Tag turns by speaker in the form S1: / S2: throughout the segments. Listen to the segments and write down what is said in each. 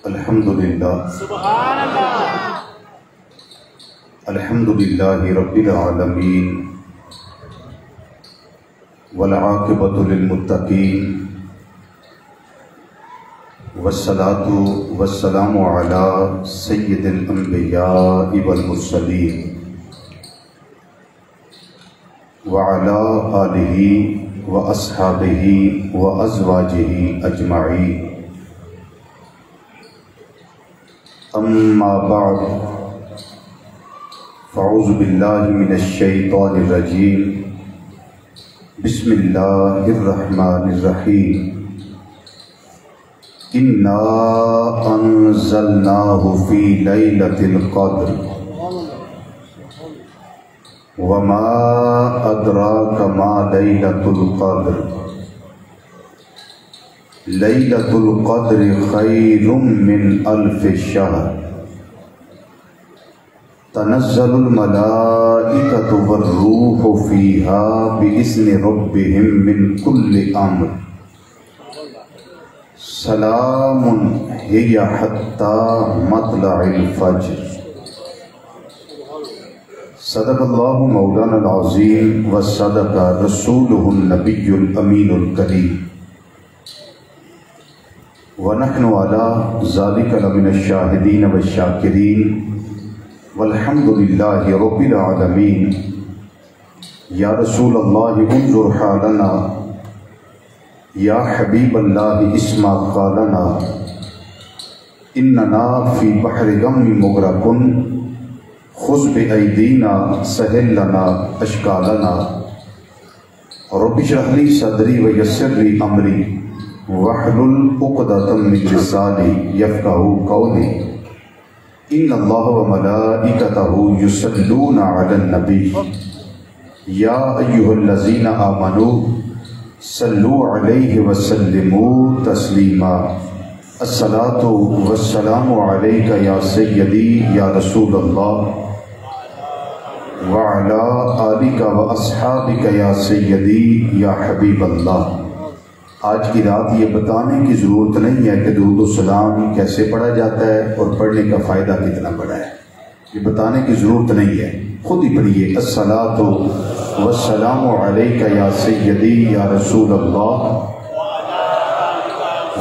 S1: الحمدللہ
S2: سبحان اللہ
S1: الحمدللہ رب العالمین والعاقبۃ للمتقین والصلاة والسلام علی سید الانبیاء والمرسلین وعلی آلہ واصحابہ وازواجہ اجمعین اما بعد فاعوذ باللہ من الشیطان الرجیم بسم اللہ الرحمن الرحیم انا انزلناہ فی لیلۃ القدر وما ادراک ما لیلۃ القدر لیلۃ القدر خیر من الف شہر تنزل الملائکۃ والروح فیہا بإذن ربہم من کل امر سلام ہی حتی مطلع الفجر صدق اللہ مولانا العظیم وصدق رسولہ النبی الامین الکریم وَنَحْنُ عَلَىٰ ذَلِكَ لَمِنَ الشَّاهِدِينَ وَالشَّاكِرِينَ وَالْحَمْدُ لِلَّهِ رَبِّ الْعَالَمِينَ یا رسول اللہ انظر حالنا یا حبیب اللہ اسمع قالنا اننا فی بحر غم مغرق خذ بأیدینا سہل لنا اشکالنا رب اشرح لی صدری ویسر لی امری وَاحْلُلْ عُقْدَةً مِّن لِّسَانِي يَفْقَهُوا قَوْلِي إِنَّ اللَّهَ وَمَلَائِكَتَهُ يُصَلُّونَ عَلَى النَّبِيِّ يَا أَيُّهَا الَّذِينَ آمَنُوا صَلُّوا عَلَيْهِ وَسَلِّمُوا تَسْلِيمًا الصلاة والسلام عليك يا سيدي يا رسول الله وعلى آلك وأصحابك يا سيدي يا حبيب الله آج کی رات یہ بتانے کی ضرورت نہیں ہے کہ درود و سلام کیسے پڑھا جاتا ہے اور پڑھنے کا فائدہ کتنا بڑا ہے، یہ بتانے کی ضرورت نہیں ہے، خود ہی پڑھیے الصلاۃ والسلام علیک یا سیدی یا رسول اللہ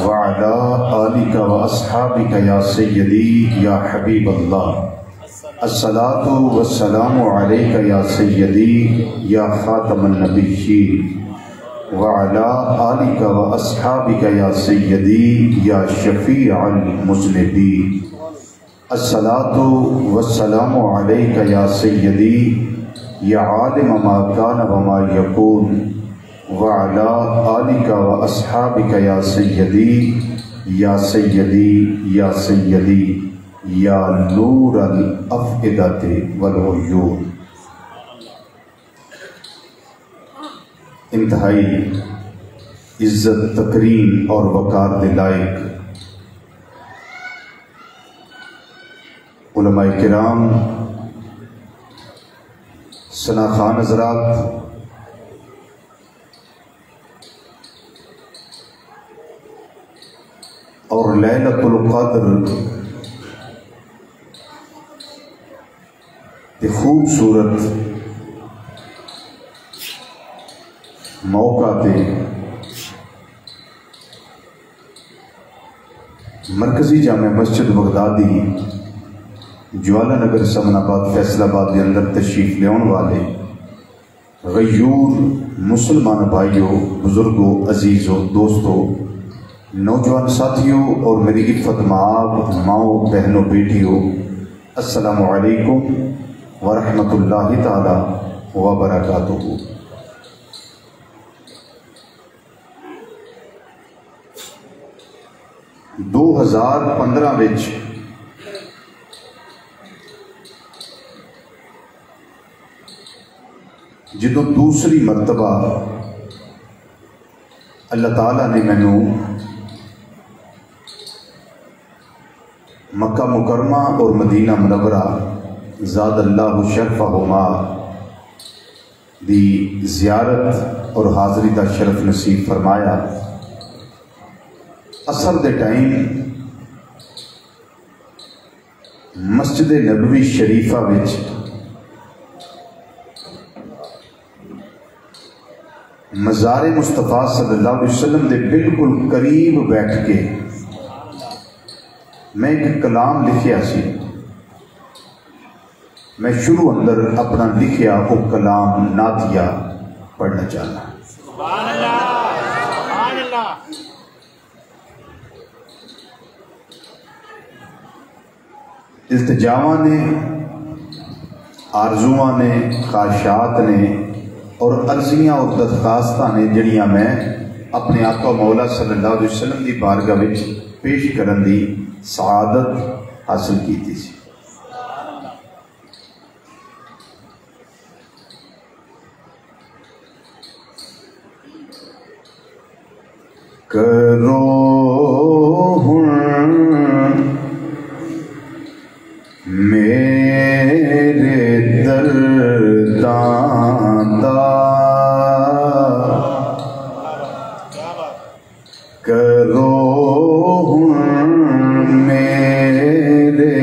S1: وعلی آلک واصحابک یا سیدی یا حبیب اللہ الصلاۃ والسلام علیک یا سیدی یا خاتم النبیین وعلى آلك وأصحابك يا سيدي يا شفيع المذنبين الصلاة والسلام عليك يا سيدي يا عالم ما كان وما يكون وعلى آلك وأصحابك يا سيدي يا سيدي يا سيدي يا نور الأفئدة والعيون انتہائی عزت تکریم اور وقار لائق علماء کرام، ثنا خان حضرات، اور لیلۃ القدر کی خوبصورت موقع تے مرکزی جامع مسجد بغدادی جوالا نگر سمن آباد فیصل آباد کے اندر تشریف لیاؤن والے غیور مسلمان بھائیوں، بزرگوں، عزیزوں، دوستوں، نوجوان ساتھیوں اور میری عفت مآب ماؤں، بہنوں، بیٹیوں، السلام علیکم ورحمۃ اللہ تعالی وبرکاتہ۔ 2015 وچ جدو دوسری مرتبہ اللہ تعالیٰ نے مینوں مکہ مکرمہ اور مدینہ منورہ زاد اللہ شرفہما دی زیارت اور حاضری دا شرف نصیب فرمایا۔ اصل دے ٹائم مسجد نبوی شریفہ وچ مزار مصطفیٰ صلی اللہ علیہ وسلم دے بالکل قریب بیٹھ کے میں ایک کلام لکھیا سی. میں شروع اندر اپنا لکھیا وہ کلام نعتیہ پڑھنا چاہنا.
S2: سبحان اللہ سبحان اللہ.
S1: التجاواں نے، آرزواں نے، خواہشات نے اور عرضیاں اور درخواستاں نے جڑیاں میں اپنے آقا مولا صلی اللہ علیہ وسلم دی بارگاہ وچ پیش کرن دی سعادت حاصل کیتی سی. کرو میرے درداں دا، کرو میرے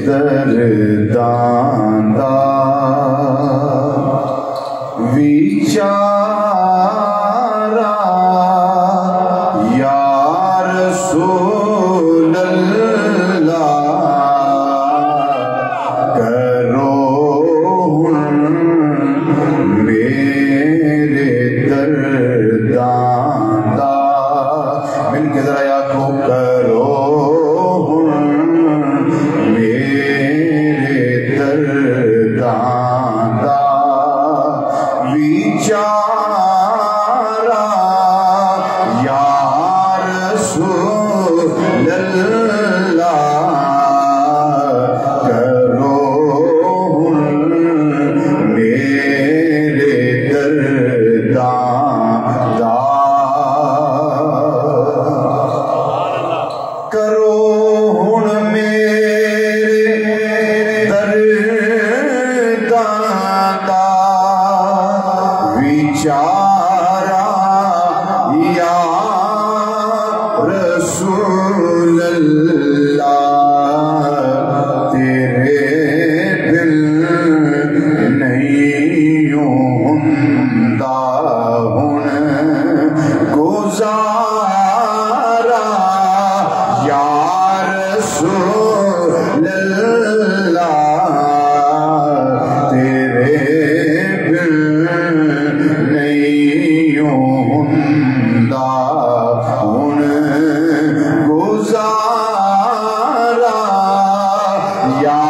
S1: درداں دا ویچارا یا رسول اللہ، مل کے ذرا یا کو کرو میرے درداں دا ویچارا یا رسول اللہ، کرو میرے درداں دا، کرو ہن میرے درداں دا ویچارا یا رسول اللہ، تیرے دل نہیں ہوندا ہن گزارا یا رسول اللہ، تیرے بن نہیں ہوندا ہن گزارا یا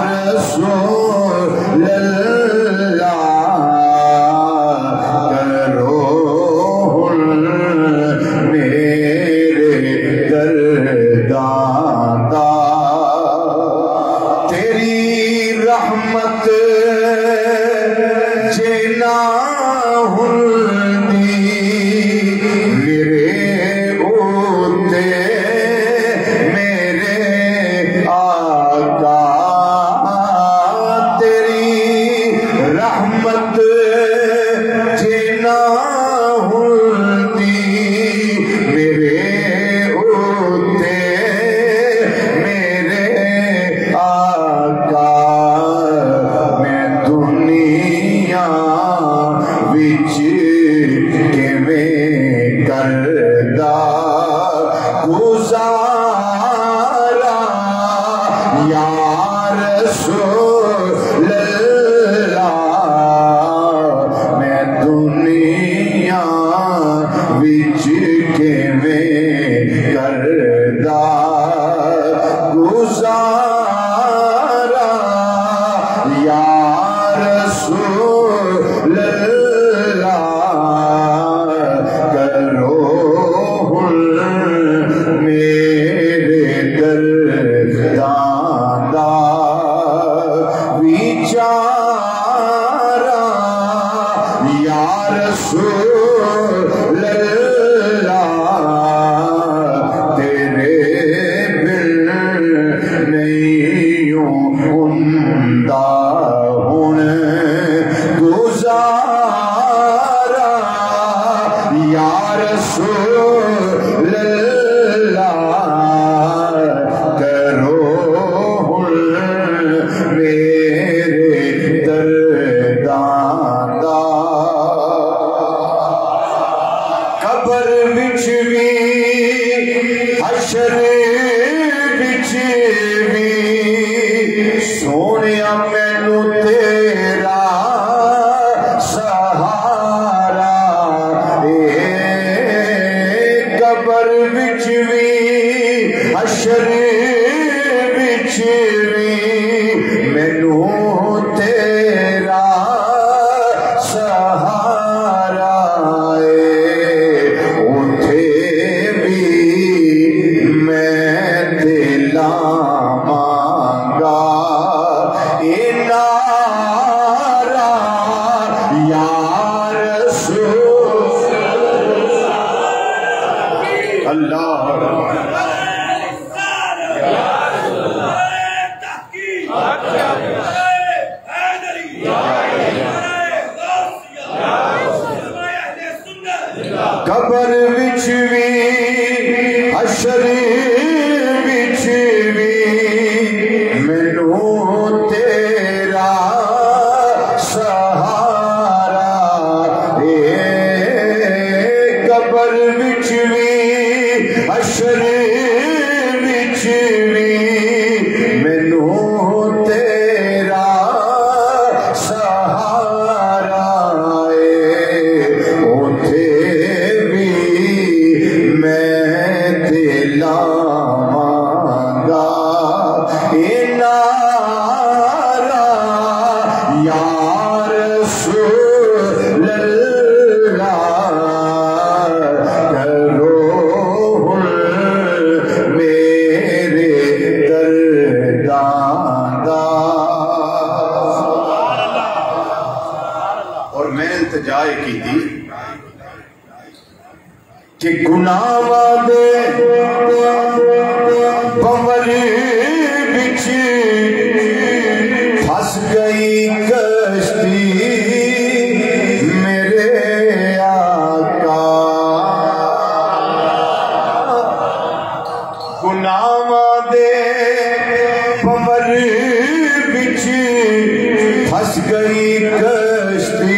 S1: رسول اللہ، کرو ہن میرے درداں دا. تیری رحمت جے نہ ہوندی میرے اوتے میرے آقا، تیری رحمت جے نہ ہوندی میرے اوتے میرے آقا، میں دنیا وچ کیویں کردا گزارا یا رسول اللہ، میں دنیا وچ کیویں کردا گزارا یا رسول اللہ، کرو ہن میرے درداں دا ویچارا یا رسول اللہ، بچ بھی حشر بچ بھی سونیا مینو تیرا سہارا قبر بچ بھی حشر بچ بھی مینو تیرا سہارا اٹھے بھی میں دلا مانگا نارا یا رسول اللہ قبر بچ بھی حشر بچ بھی مینو تیرا سہارا قبر بچ بھی حشر بچ بھی مینو تیرا سہارا کہ گناہ دے بور بچ پھنس گئی کشتی میرے آقا گناہ دے بور بچ پھنس گئی کشتی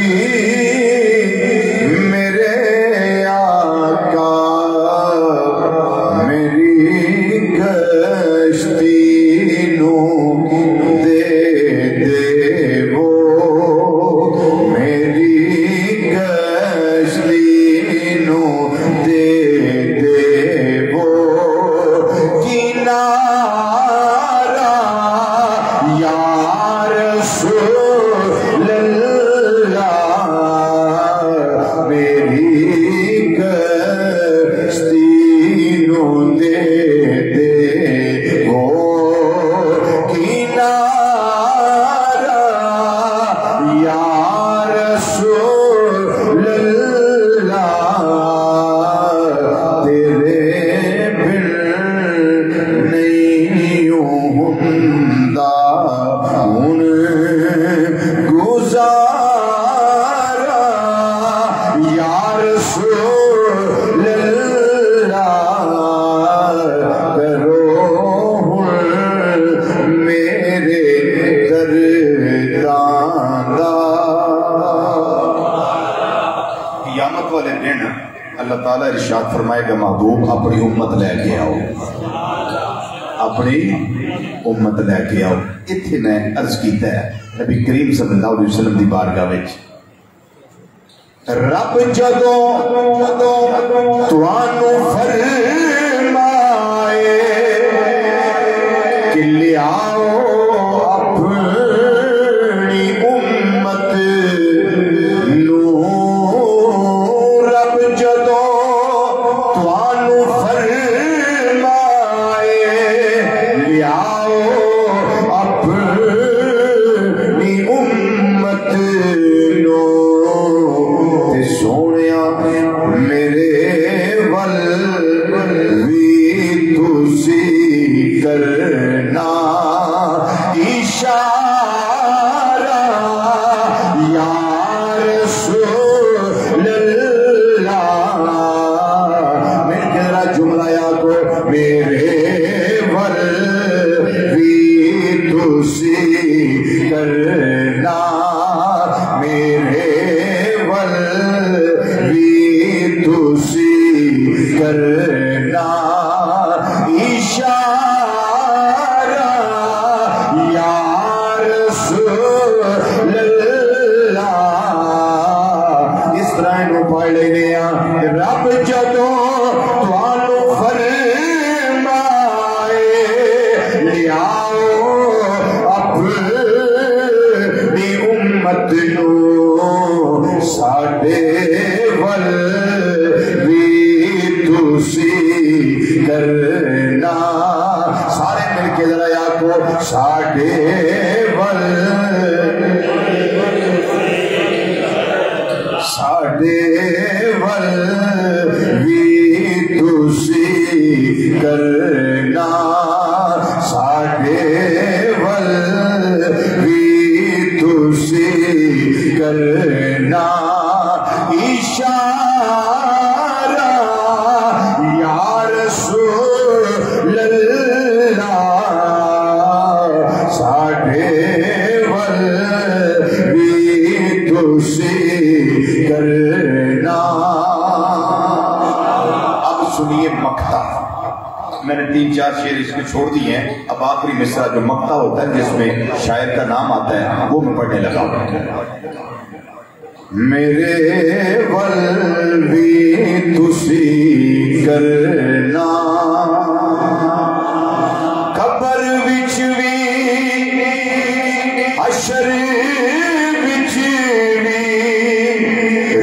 S1: اللہ تعالیٰ ارشاد فرمائے گا محبوب اپنی امت لے کے آؤ اپنی امت لے کے آؤ اتنے نے عرض کیتا ہے نبی کریم صلی اللہ علیہ وسلم دی بارگاہ وچ رب جدوں توانو فرمائے کہ لے آؤ اپنی امت نو رب جدوں توانو فرمائے لے آؤ اپنی امت نو تے سونیا میرے ول کرنا اشارہ یا رسول اللہ. اس طرح انہوں پڑھ لینے رب جدوں توانو فرمائے لیاؤ اپنی امت نو ساڈے ول بھی تسی کرنا. سارے مل کے ذرا یا کو ساڈے ول ساڈے ول بھی تسی کرنا. ساڈے ول بھی تسی کرنا اشارہ یا رسول اللہ. ساڈے ول بھی تسی کرنا. اب سنیے مقطع. میں نے 3-4 شعر اس کے چھوڑ دیے ہیں. اب آخری مصرع جو مقطع ہوتا ہے جس میں شاعر کا نام آتا ہے وہ میں پڑھنے لگا. میرے ول بھی تسی کرنا قبر وچ وی حشر وچ وی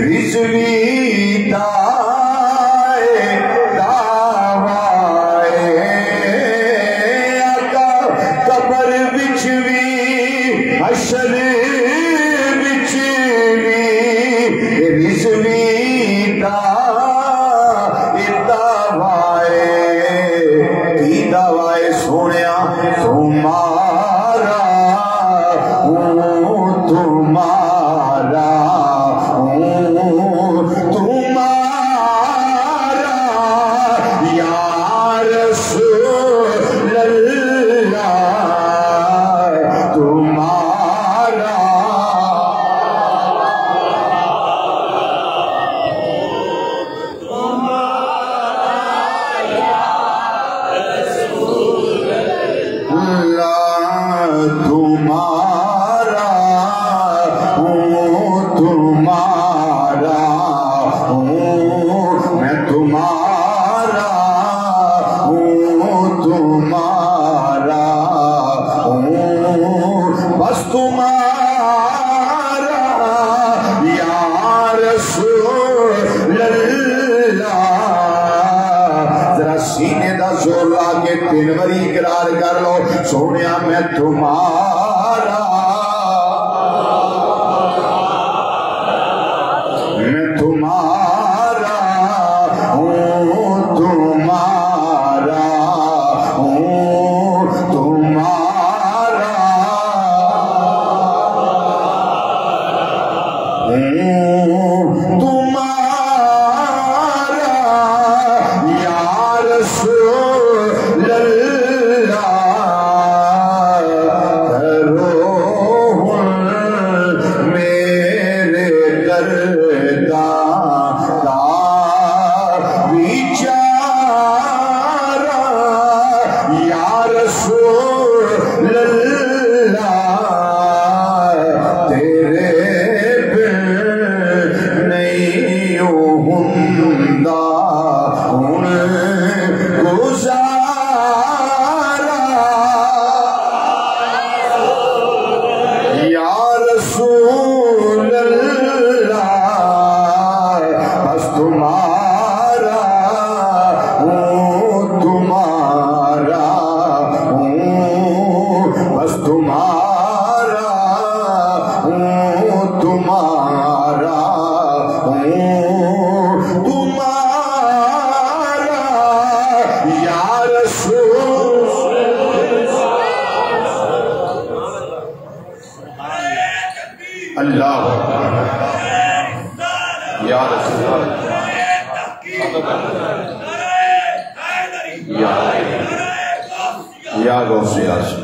S1: رضوی دائے دعوائے آقا. قبر وچ وی حشر وچ وی رضوی دعوائے کی دعوائے سونیا تمہارا ہوں تمہارا ہوں تمہارا یا رسول اللہ. تمہارا تمہارا ہوں تمہارا ہوں میں تمہارا ہوں تمہارا ہوں بس تمہارا یا رسول اللہ. ذرا سینے دا زور لا کے 3 باری اقرار کر لو سونیا میں تمہارا ہوں تمہارا ہوں تمہارا ہوں تمہارا یا رسول اللہ. میرے درداں بیچارہ یا رسول اللہ. تیرے بن نہیں ہوندا ہن گزارا یا رسول اللہ. بس تمہارا ہوں تمہارا ہوں بس تمہارا ہوں تمہارا ہوں تمہارا یا رسول اللہ. یا رسول یا غوث اعظم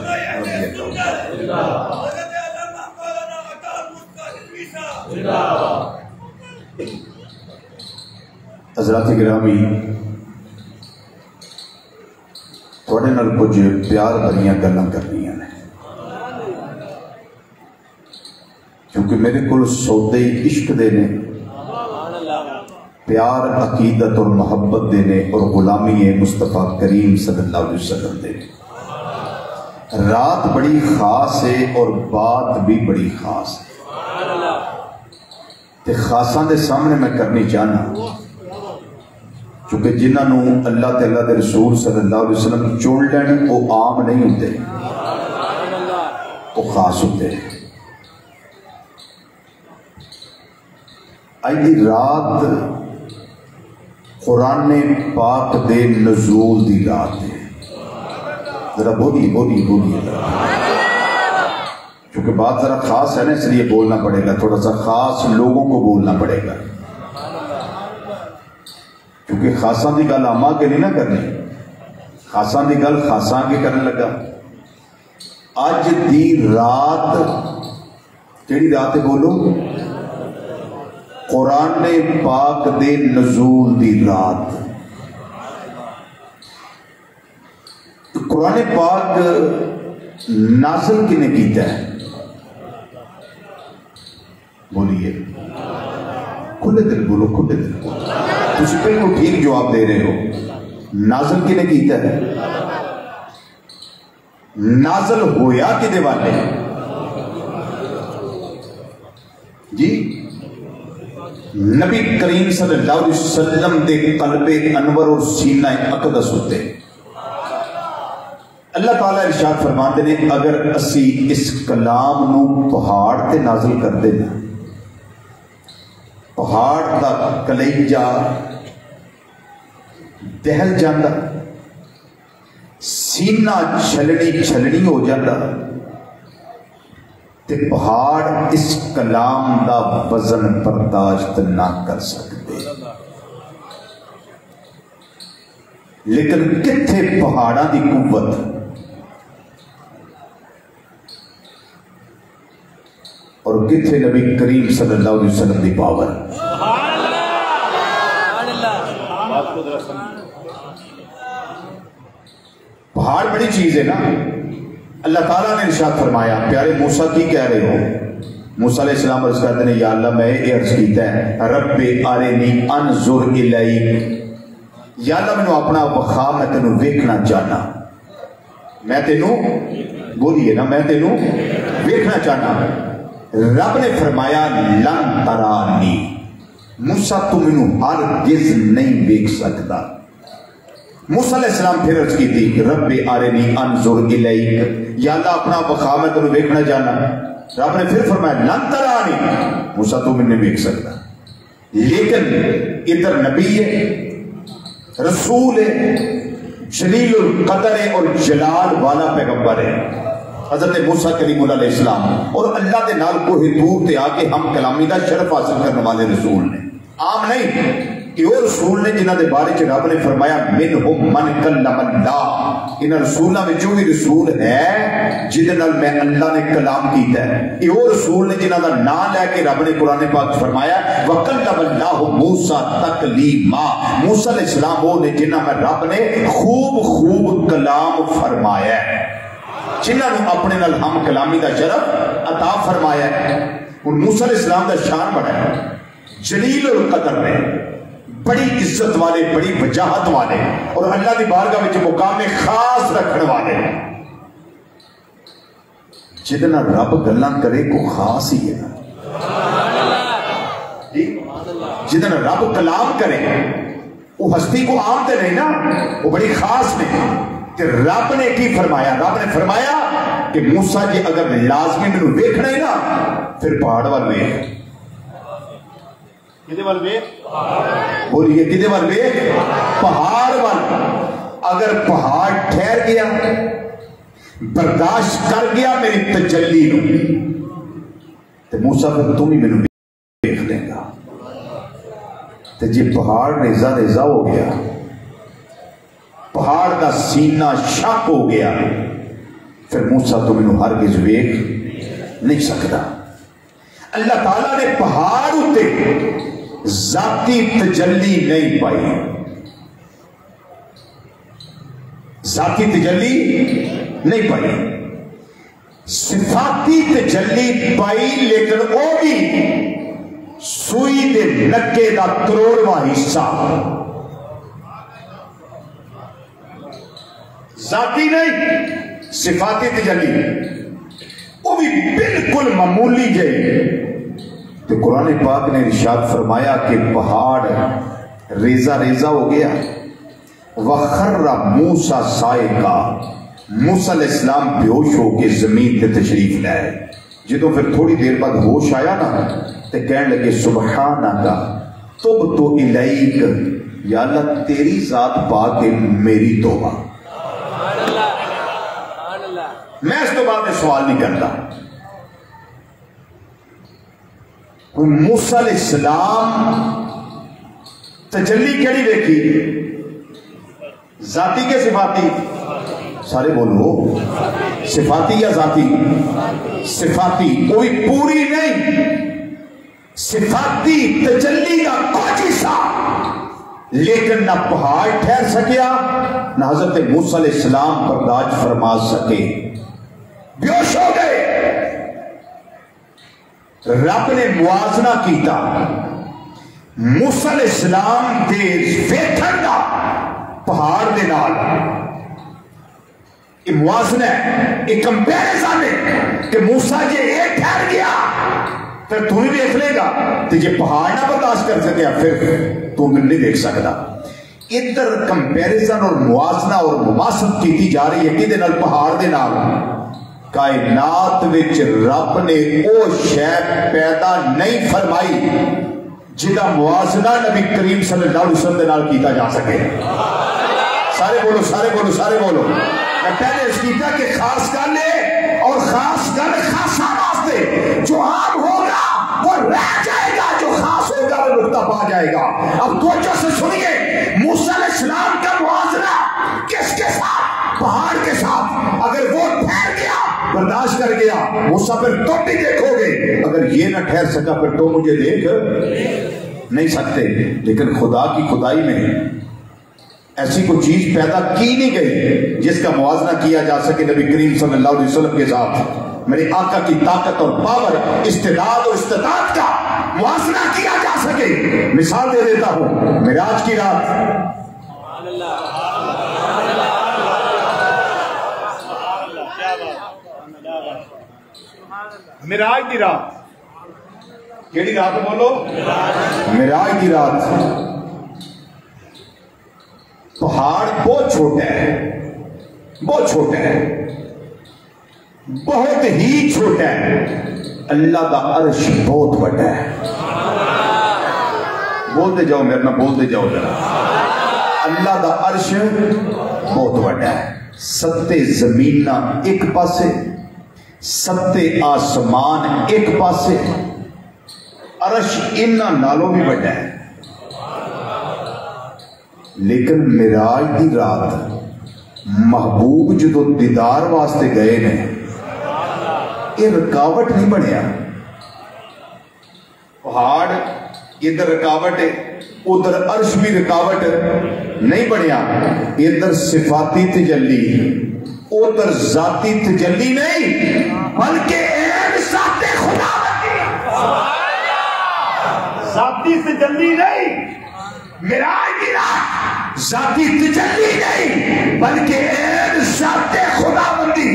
S1: حضرات گرامی تھوڑے نال کچھ پیار بھریاں گلاں کرنی ہیں کیونکہ میرے کو سودے عشق دے نے، پیار عقیدت اور محبت دے نے، اور غلامی مصطفیٰ کریم صلی اللہ علیہ وسلم دے نے۔ رات بڑی خاص ہے اور بات بھی بڑی خاص ہے، تے خاصاں دے سامنے میں کرنی چاہنا چونکہ جنہاں نو اللہ تے اللہ دے رسول صلی اللہ علیہ وسلم چون لین وہ عام نہیں ہوتے، وہ خاص ہوتے ہیں۔ آج دی رات قرآن پاک دے نزول دی رات ہے، ذرا بولی کیونکہ بات ذرا خاص ہے نا، اس لیے بولنا پڑے گا، تھوڑا سا خاص لوگوں کو بولنا پڑے گا، کیونکہ خاصاں دی گل آما کے نہیں نہ کرنی، خاصاں دی گل خاصاں کے کرنے لگا۔ اج دی رات کیڑی رات ہے بولو؟ قرآن پاک دے نزول دی رات۔ قرآن پاک نازل کنے کیتا ہے؟ بولیے کھلے دل بولو، کھلے دل بولو، تسی بالکل ٹھیک جواب دے رہے ہو۔ نازل کنے کیتا ہے؟ نازل ہویا کدے والے جی؟ نبی کریم صلی اللہ علیہ وسلم دے قلب انور اور سینہ اقدس ہوتے۔ اللہ تعالیٰ ارشاد فرماتے نے اگر اسی اس کلام نو پہاڑ تے نازل کر دینا، پہاڑ دا کلیجہ دہل جاندہ، سینہ چھلنی ہو جاندہ، تے پہاڑ اس کلام دا وزن برداشت نہ کر سکتے۔ لیکن کتھے پہاڑاں دی قوت، اور کتھے نبی کریم صلی اللہ علیہ وسلم دی پاور۔ پہاڑ بڑی چیز ہے نا۔ اللہ تعالیٰ نے ارشاد فرمایا، پیارے موسیٰ کی کہہ رہے ہو؟ موسیٰ علیہ السلام عرض کرتے ہیں یا اللہ میں یہ عرض کیتا ہے رب آرینی انظر الیک، یا اللہ میں اپنا وخا میں تینوں ویکھنا چاہنا، میں تینوں بولیے نا، میں تینوں ویکھنا چاہنا۔ رب نے فرمایا لن ترانی، موسیٰ تو مینوں ہرگز نہیں ویکھ سکتا۔ موسیٰ علیہ السلام پھر عرض کی تھی رب آرینی انظر الیک، یا اللہ اپنا وخا میں تینوں ویکھنا چاہنا۔ رب نے پھر فرمایا لن ترانی، موسیٰ تو میں نہیں ویکھ سکتا۔ لیکن ادھر نبی ہے، رسول ہے، جلیل القدر ہے اور جلال والا پیغمبر ہے حضرت موسیٰ کلیم اللہ علیہ السلام، اور اللہ دے نال کوہ طور تے آ کے ہم کلامی دا شرف حاصل کرنے والے رسول نے، عام نہیں کہ وہ رسول نے جنہ دے بارے چ رب نے فرمایا منہم من کلم اللہ، ان رسولاں وچوں بھی رسول ہے جدے نال میں اللہ نے کلام کیتا ہے۔ یہ وہ رسول نے جنہ دا نام لے کے رب نے قرآن پاک فرمایا وکلم اللہ موسیٰ تکلیما، موسیٰ علیہ السلام وہ نے جنہ میں رب نے خوب کلام فرمایا ہے، جنہاں نے اپنے نال ہم کلامی دا شرف عطا فرمایا ہے۔ اور موسیٰ علیہ السلام دا شان بڑا ہے، جلیل القدر نے، بڑی عزت والے، بڑی وجاہت والے، اور اللہ دی بارگاہ وچ مقام خاص رکھنے والے، جتنا رب گلاں کرے کو خاص ہی ہے نا، جتنا رب کلام کرے وہ ہستی کو عام تے نہیں نا، وہ بڑی خاص نے۔ کہ رب نے کی فرمایا؟ رب نے فرمایا کہ موسیٰ جی اگر لازمی میں ویکھنا ہے نا پھر پہاڑ وال ویکھ۔ کدے وال ویکھ؟ بولیے کدے وال ویکھ؟ پہاڑ وال۔ اگر پہاڑ ٹھہر گیا، برداشت کر گیا میری تجلی نو، تو موسیٰ پھر تم ہی میں ویکھ لیں گا۔ تو جی پہاڑ ریزہ ہو گیا، پہاڑ کا سینہ شک ہو گیا، پھر موسیٰ تو میں ہرگز ویکھ نہیں سکتا۔ اللہ تعالیٰ نے پہاڑ اتے ذاتی تجلی نہیں پائی، ذاتی تجلی نہیں پائی، صفاتی تجلی پائی، لیکن وہ بھی سوئی دے نکے دا کروڑواں حصہ، ذاتی نہیں صفاتی تجلی، وہ بھی بالکل معمولی جائے۔ تو قرآن پاک نے ارشاد فرمایا کہ پہاڑ ریزہ ریزہ ہو گیا، وَخَرَّ مُوسَى صَعِقًا، موسیٰ علیہ السلام بے ہوش ہو کے زمین تے تشریف لائے۔ جدوں پھر تھوڑی دیر بعد ہوش آیا نا تے کہنے لگے سبحانک تبت الیک، یا اللہ تیری ذات پا کے میری توبہ، میں اس تو بعد میں سوال نہیں کرتا۔ موسیٰ علیہ السلام تجلی کیڑی دیکھی؟ ذاتی کے صفاتی؟ سارے بولو، صفاتی یا ذاتی؟ صفاتی، کوئی پوری نہیں، صفاتی تجلی کا کچھ حصہ، لیکن نہ پہاڑ ٹھہر سکیا، نہ حضرت موسیٰ علیہ السلام برداشت فرما سکے، بیہوش ہو گئے۔ رب نے موازنہ کیتا، موسیٰ علیہ السلام دے ویکھن دا پہاڑ دے نال، یہ موازنہ ہے، یہ کمپیریزن ہے کہ موسیٰ جے ایک ٹھہر گیا پھر تو ہی دیکھ لے گا، تو یہ پہاڑ نہ برداشت کر سکیا پھر تو نہیں دیکھ سکتا۔ ادھر کمپیریزن اور موازنہ اور مماثلت کیتی جا رہی ہے کدے نال؟ پہاڑ دے نال۔ کائنات وچ رب نے او شے پیدا نہیں فرمائی جدا موازنہ نبی کریم صلی اللہ علیہ وسلم دے نال کیتا جا سکے۔ سارے بولو، سارے بولو، سارے بولو۔ میں پہلے اس کیتا کہ خاص گل ہے، اور خاص گل خاصا واسطے، جو عام ہوگا وہ رہ جائے گا، جو خاص ہوگا وہ نقطہ پا جائے گا۔ اب توجہ سے سنیے، موسیٰ علیہ السلام کا موازنہ کس کے ساتھ؟ پہاڑ کے ساتھ۔ اگر وہ ٹھہر گیا، برداشت کر گیا، موسیٰ پھر تم بھی دیکھو گے، اگر یہ نہ ٹھہر سکا پھر تو مجھے دیکھ نہیں سکتے۔ لیکن خدا کی خدائی میں ایسی کوئی چیز پیدا کی نہیں گئی جس کا موازنہ کیا جا سکے نبی کریم صلی اللہ علیہ وسلم کے ساتھ۔ میرے آقا کی طاقت اور پاور، استعداد اور استطاعت کا موازنہ کیا جا سکے۔ مثال دے دیتا ہوں، معراج کی رات، معراج کی رات، کیڑی رات بولو؟ معراج کی رات۔ پہاڑ بہت چھوٹا ہے، بہت چھوٹا ہے، بہت ہی چھوٹا ہے، اللہ دا عرش بہت بڑا ہے۔ بولتے جاؤ میرے نہ، بولتے جاؤ ذرا۔ اللہ دا عرش بہت بڑا ہے، ستے زمین ایک پاسے، ستے آسمان ایک پاسے، عرش انہاں نالوں بھی بڑا ہے۔ لیکن معراج دی رات محبوب جدو دیدار واسطے گئے نے، یہ رکاوٹ نہیں بنیا۔ پہاڑ ادھر رکاوٹ ہے، ادھر عرش بھی رکاوٹ نہیں بنیا۔ ادھر صفاتی تجلی، ادھر ذاتی تجلی نہیں، بلکہ ایک ذات خدا ذاتی تجلی نہیں۔ معراج کی رات ذاتی تجلی نہیں، بلکہ ایک ذات خدا بندی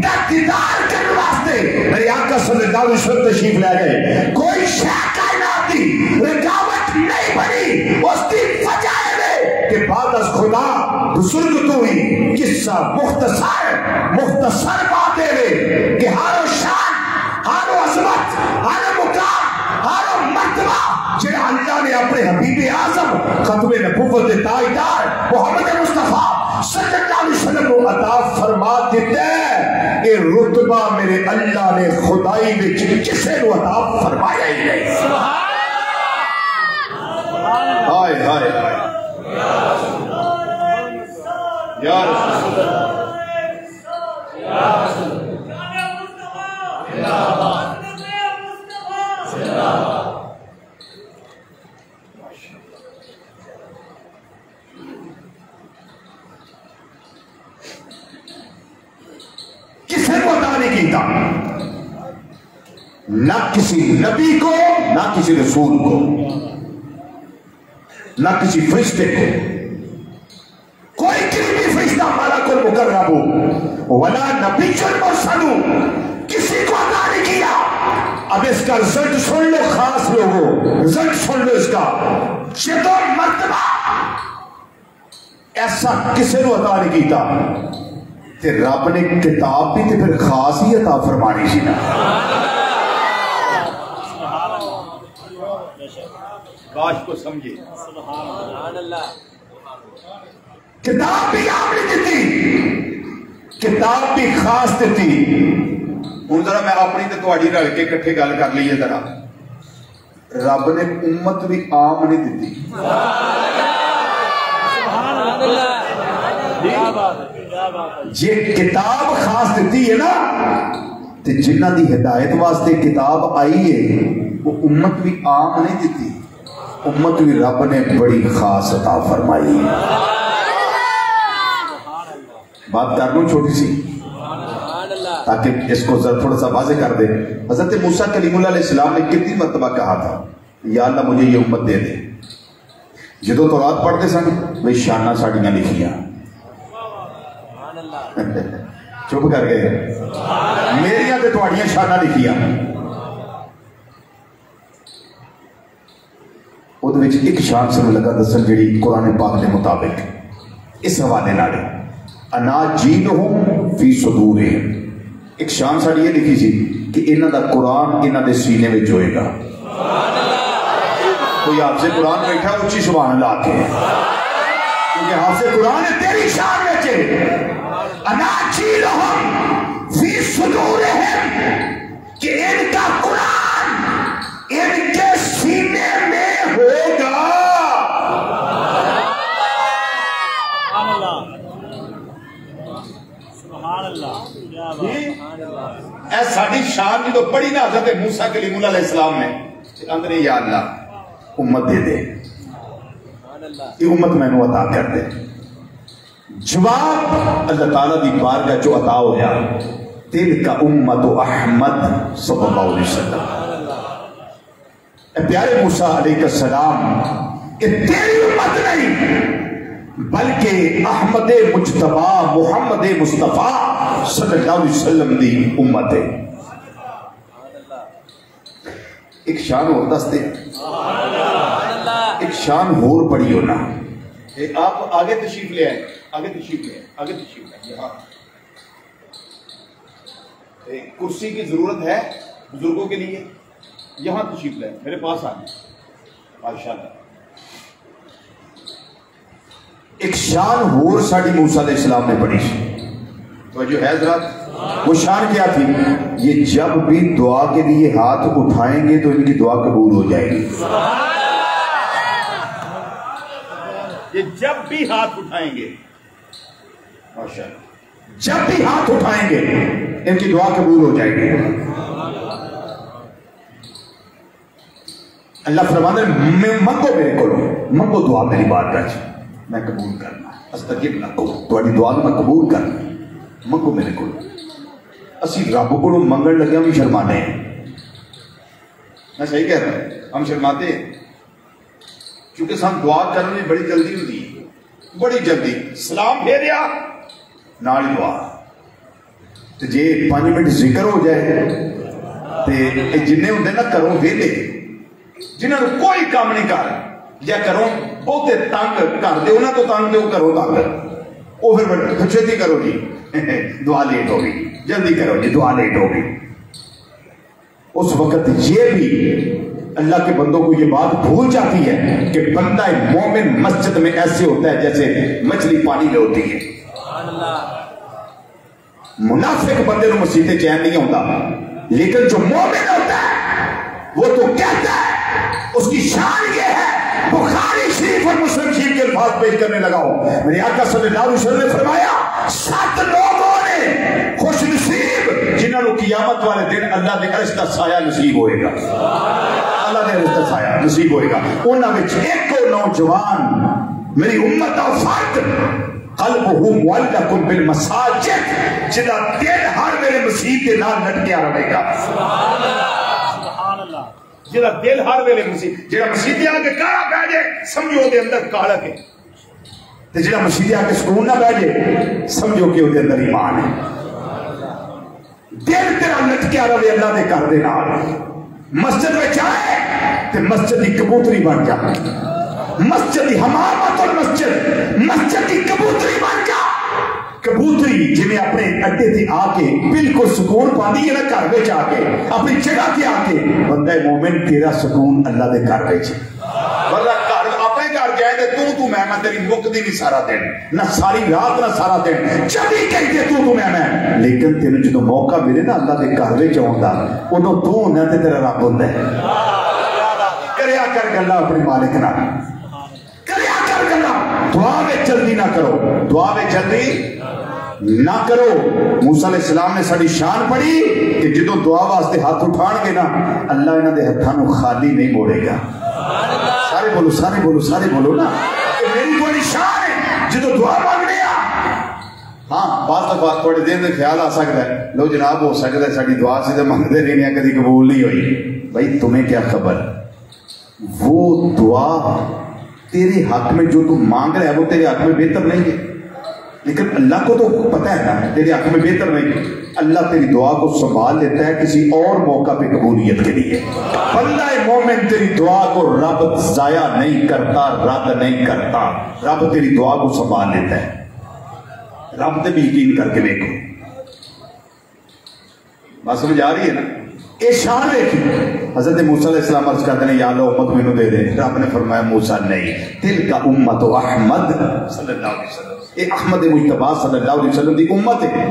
S1: دا دیدار کرنے واسطے میرے آقا صلی اللہ علیہ وسلم تشریف لے گئے۔ کوئی شے کائنات دی رکاوٹ نہیں بنی، اس کی وجہ ہے کہ بعد از خدا بزرگ تو ہی قصہ مختصر بات ہے کہ ہر شان، ہر عظمت، ہر مقام، ہر مرتبہ جنہاں اللہ نے اپنے حبیب اعظم ختم نبوت تاجدار محمد مصطفیٰ صلی اللہ علیہ وسلم کو عطا فرما دیتا ہے، یہ رتبہ میرے اللہ نے خدائی وچ کسے کو عطا فرمایا ہی نہیں۔ ہائے ہائے یا رسول اللہ، یا رسول اللہ، کسی کو عطا نہیں کیتا، نہ کسی نبی کو، نہ کسی رسول کو، نہ کسی فرشتے کو. کوئی کریمی فرشتہ ملک المقرب ولا نبی المرسل کسی کو عطا نہیں کیا. اب اس کا رزلٹ سن لو خاص لوگوں، رزلٹ سن لو اس کا. یہ تو مرتبہ ایسا کسی کو عطا نہیں کیتا تے رب نے کتاب بھی تے پھر خاص ہی عطا فرمانی سی نا.
S2: کاش کو سمجھے.
S1: کتاب بھی آپ نے دیتی، کتاب بھی خاص دیتی. ہوں ذرا میں اپنی تے تہاڈی رل کے کٹھے گل کر لیے ذرا. رب نے امت بھی عام نہیں دیتی. جی کتاب خاص دیتی ہے نا تے جنہ دی ہدایت واسطے کتاب آئی ہے وہ امت بھی عام نہیں دیتی، امت بھی رب نے بڑی خاص عطا فرمائی. بات کر لوں چھوٹی سی تاکہ اس کو تھوڑا سا واضح کر دے. حضرت موسیٰ کلیم اللہ علیہ السلام نے کتنی مرتبہ کہا تھا یا اللہ مجھے یہ امت دے دے. جدو تورات پڑھتے سن بھائی شانہ ساڑیاں لکھیاں چپ کر گئے میریاں تے تہاڈیاں شانہ لکھیاں. وہ ایک شان سے لگا دسن جڑی قرآن پاک کے مطابق اس حوالے نال اناجیلہم فی صدورہم. ایک شان ساڑی یہ لکھی سی کہ انہاں دا قرآن انہاں دے سینے وچ ہوئے گا. کوئی حافظ قرآن بیٹھا اچھی سبحان اللہ کے، کیونکہ حافظ قرآن ہے تیری شان وچ. اناجیلہم فی صدورہم کہ ان کا قرآن ان کے سینے میں ہوگا. اے ساڑی شان جو پڑھی نا حضرت موسیٰ کلیم اللہ علیہ السلام نے اندر یا اللہ امت دے دے، یہ امت میں نے عطا کر دے. جواب اللہ تعالیٰ دی بارگاہ جو عطا ہویا تل کا امت احمد صلی اللہ علیہ وسلم. اے پیارے موسیٰ علیہ السلام یہ تیری امت نہیں بلکہ احمد مجتبی محمد مصطفیٰ صلی اللہ علیہ وسلم دی امت ہے. ایک شان اور دس دے، ایک شان اور بڑی ہونا. آپ آگے تشریف لے آئے، آگے تشریف لے آئے، آگے تشریف لے آئے. یہاں کرسی کی ضرورت ہے بزرگوں کے لیے، یہاں تشریف لے آئے، میرے پاس آئے ماشاءاللہ. ایک شان اور ساڑی موسیٰ علیہ السلام نے پڑھی تو جو ہے حضرات وہ شان کیا تھی؟ یہ جب بھی دعا کے لیے ہاتھ اٹھائیں گے تو ان کی دعا قبول ہو جائے گی.
S2: یہ جب بھی ہاتھ اٹھائیں گے
S1: ماشاءاللہ جب بھی ہاتھ اٹھائیں گے ان کی دعا قبول ہو جائے گی. اللہ فرماتا ہے منگو میرے کو، منگو دعا میری بارگاہ وچ میں قبول کرنا. استجب لکم تہاڈی دعا میں قبول کرنا. منگو میرے کو. اسی رب کو منگن لگے بھی شرمانے ہیں. میں صحیح کہہ رہا ہوں، ہم شرماتے ہیں کیونکہ ہم دعا کرنے میں بڑی جلدی ہوتی ہے، بڑی جلدی. سلام پھیریا نال دعا تے جے 5 منٹ ذکر ہو جائے تے جننے ہوندے نا کرو ویلے جنہاں نوں کوئی کام نہیں کر یا کرو بہتے تنگ کر دے انہاں تو تنگ دے کرو تنگ وہ پھر چھتی کرو جی دعا لیٹ ہو گئی، جلدی کرو جی دعا لیٹ ہو گئی. اس وقت یہ بھی اللہ کے بندوں کو یہ بات بھول جاتی ہے کہ بندہ مومن مسجد میں ایسے ہوتا ہے جیسے مچھلی پانی میں ہوتی ہے. منافق بندے کو مسجد چین نہیں ہوتا، لیکن جو مومن ہوتا ہے وہ تو کہتا ہے، اس کی شان یہ ہے. بخاری شریف اور مسلم شریف کے الفاظ پیش کرنے لگا ہوں. میرے آقا صلی اللہ علیہ وسلم نے فرمایا 7 لوگوں نے خوش نصیب جنہوں نے قیامت والے دن اللہ نے عرش کا سایہ نصیب ہوئے گا. اللہ نے عرش کا سایہ نصیب ہوئے گا. انہوں نے ایک نوجوان میری امت اور فرد قلبہ معلق بالمساجد، جدا دل ہر میرے مسیح کے نال لٹکیا رہے گا.
S2: جڑا دل ہر ویلے مسیح، جڑا مسیح تے آ کے کالا پہ جائے سمجھو دے اندر کالا کے،
S1: تے جڑا مسیح تے آ کے سکون نہ بیٹھے سمجھو کہ وہ دے اندر ایمان ہے. دل تیرا لٹکیا رہے اللہ دے گھر دے نال. مسجد میں جائے تے مسجد کی کبوتری بن جا، مسجد کی حمامت المسجد، مسجد کی کبوتری بن جا. کبوتری جی اپنے اڈے تے آ کے بالکل سکون پاندی ہے نا گھر وچ آ کے اپنی جگہ تے آ کے، بندہ مومن تیرا سکون اللہ دے گھر وچ.
S2: ورنہ گھر اپنے گھر جائے تے تو میں تیری مکدی نہیں سارا دن،
S1: نہ ساری رات نہ سارا دن جبھی کہتے تو میں، لیکن تینوں جدوں موقع ملے نا اللہ دے گھر وچ آਉਣ دا اودوں تو ہونا تے تیرا رب ہوندا ہے. کریا کر گلا اپنے مالک نال، کریا کر گلا. دعا میں جلدی نہ کرو، دعا میں جلدی نہ کرو. موسیٰ علیہ السلام نے ساری شان پڑھی کہ جدو دعا واسطے ہاتھ اٹھان گے نا اللہ انہاں دے ہتھاں خالی نہیں موڑے گا. سارے بولو سارے بولو سارے بولو نا کہ میری بڑی شان ہے جدو دعا مانگنے آ. ہاں بعض دفعہ تھوڑے دن میں خیال آ سکتا ہے لو جناب ہو سکتا ہے ساری دعا سے مانگتے رہنے ہیں کبھی قبول نہیں ہوئی. بھائی تمہیں کیا خبر، وہ دعا تیرے حق میں جو تم مانگ رہے ہیں وہ تیرے حق میں بہتر نہیں ہے، لیکن اللہ کو تو پتہ ہے نا تیرے حق میں بہتر نہیں. اللہ تیری دعا کو سنبھال لیتا ہے کسی اور موقع پہ قبولیت کے لیے. بندہ مومن تیری دعا کو رب ضائع نہیں کرتا، رد نہیں کرتا. رب تیری دعا کو سنبھال لیتا ہے. رب تے بھی یقین کر کے دیکھو. بات سمجھ آ رہی ہے نا؟ یہ شان دیکھی. حضرت موسیٰ علیہ السلام عرض کرتے ہیں یا اللہ امت مینوں دے دے. رب نے فرمایا موسیٰ نہیں، تلک امت احمد صلی اللہ علیہ وسلم، یہ احمد مجتبیٰ صلی اللہ علیہ وسلم دی امت ہے.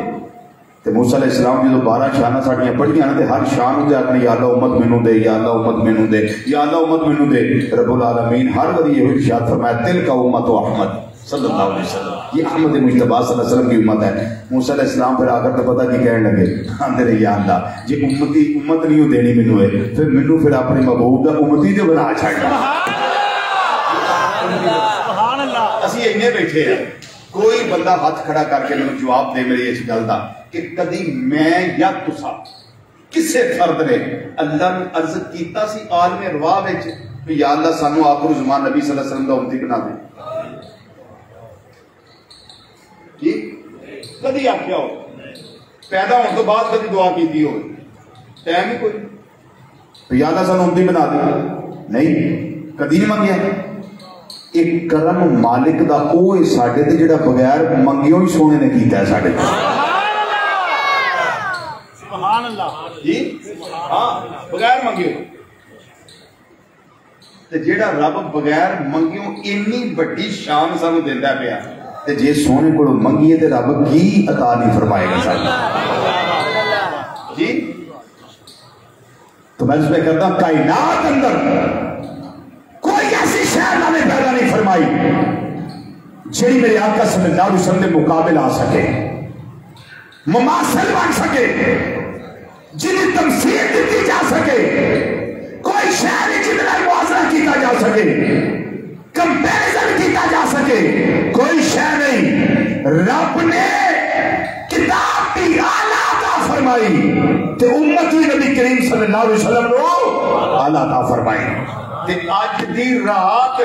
S1: تے موسیٰ علیہ السلام جو 12 شانہ ساڑیاں پڑھیاں تے ہر شان ہوتے آکھنے یا اللہ امت مینوں دے، یا اللہ امت مینوں دے، یا اللہ امت مینوں دے. رب العالمین ہر وری یہ ارشاد فرمایا تلک امت احمد صلی اللہ علیہ وسلم، یہ احمد مجتبیٰ صلی اللہ علیہ وسلم کی امت ہے. موسیٰ علیہ السلام پھر آ کر تو پتہ کی کہنے لگے، آندے رہے یا اللہ جی امت نہیں دینی مینوں ہے پھر مینوں پھر اپنے محبوب دا امتی جو بنا چھڑنا.
S2: سبحان اللہ.
S1: اسی اینے بیٹھے ہیں، کوئی بندہ ہاتھ کھڑا کر کے مینوں جواب دے میری اس گل دا کہ کدی میں یا تسا کسے فرد نے اللہ نے عرض کیتا سی عالم روا وچ یا اللہ سانو آخر زمان نبی صلی اللہ علیہ وسلم دا امتی بنا دے؟ جی
S2: کدی آخیا ہو
S1: پیدا ہونے تو بعد کدی دعا کیتی ہو؟ ٹائم ہی کوئی یا اللہ سانو امتی بنا دے؟ نہیں کدی نہیں منگیا. ایک کرم مالک دا اوہ ساڈے تے جڑا بغیر منگیوں ہی سونے نے کیتا ہے ساڈے تے.
S2: سبحان اللہ.
S1: جی
S2: ہاں بغیر منگے
S1: تے جیڑا رب بغیر منگیوں اتنی بڑی شان سانو دیندا پیا تے جے سونے کو منگیے تے رب کی عطا نہیں فرمائے گا سانو. جی تو میں اس پہ کرتا ہوں کائنات اندر کوئی ایسی شے اللہ نے پیدا نہیں فرمائی جڑی میرے آقا صلی اللہ علیہ وسلم کے مقابل آ سکے، مماثل بن سکے، جنہیں تمثیل دیتی جا سکے. کوئی شے نہیں جن کا موازنہ کیتا جا سکے، کمپیریزن کیتا جا سکے. کوئی شے نہیں. رب نے کتاب کی اعلیٰ عطا فرمائی تے امت نبی کریم صلی اللہ علیہ وسلم کو اعلیٰ عطا فرمائی. تے آج دی رات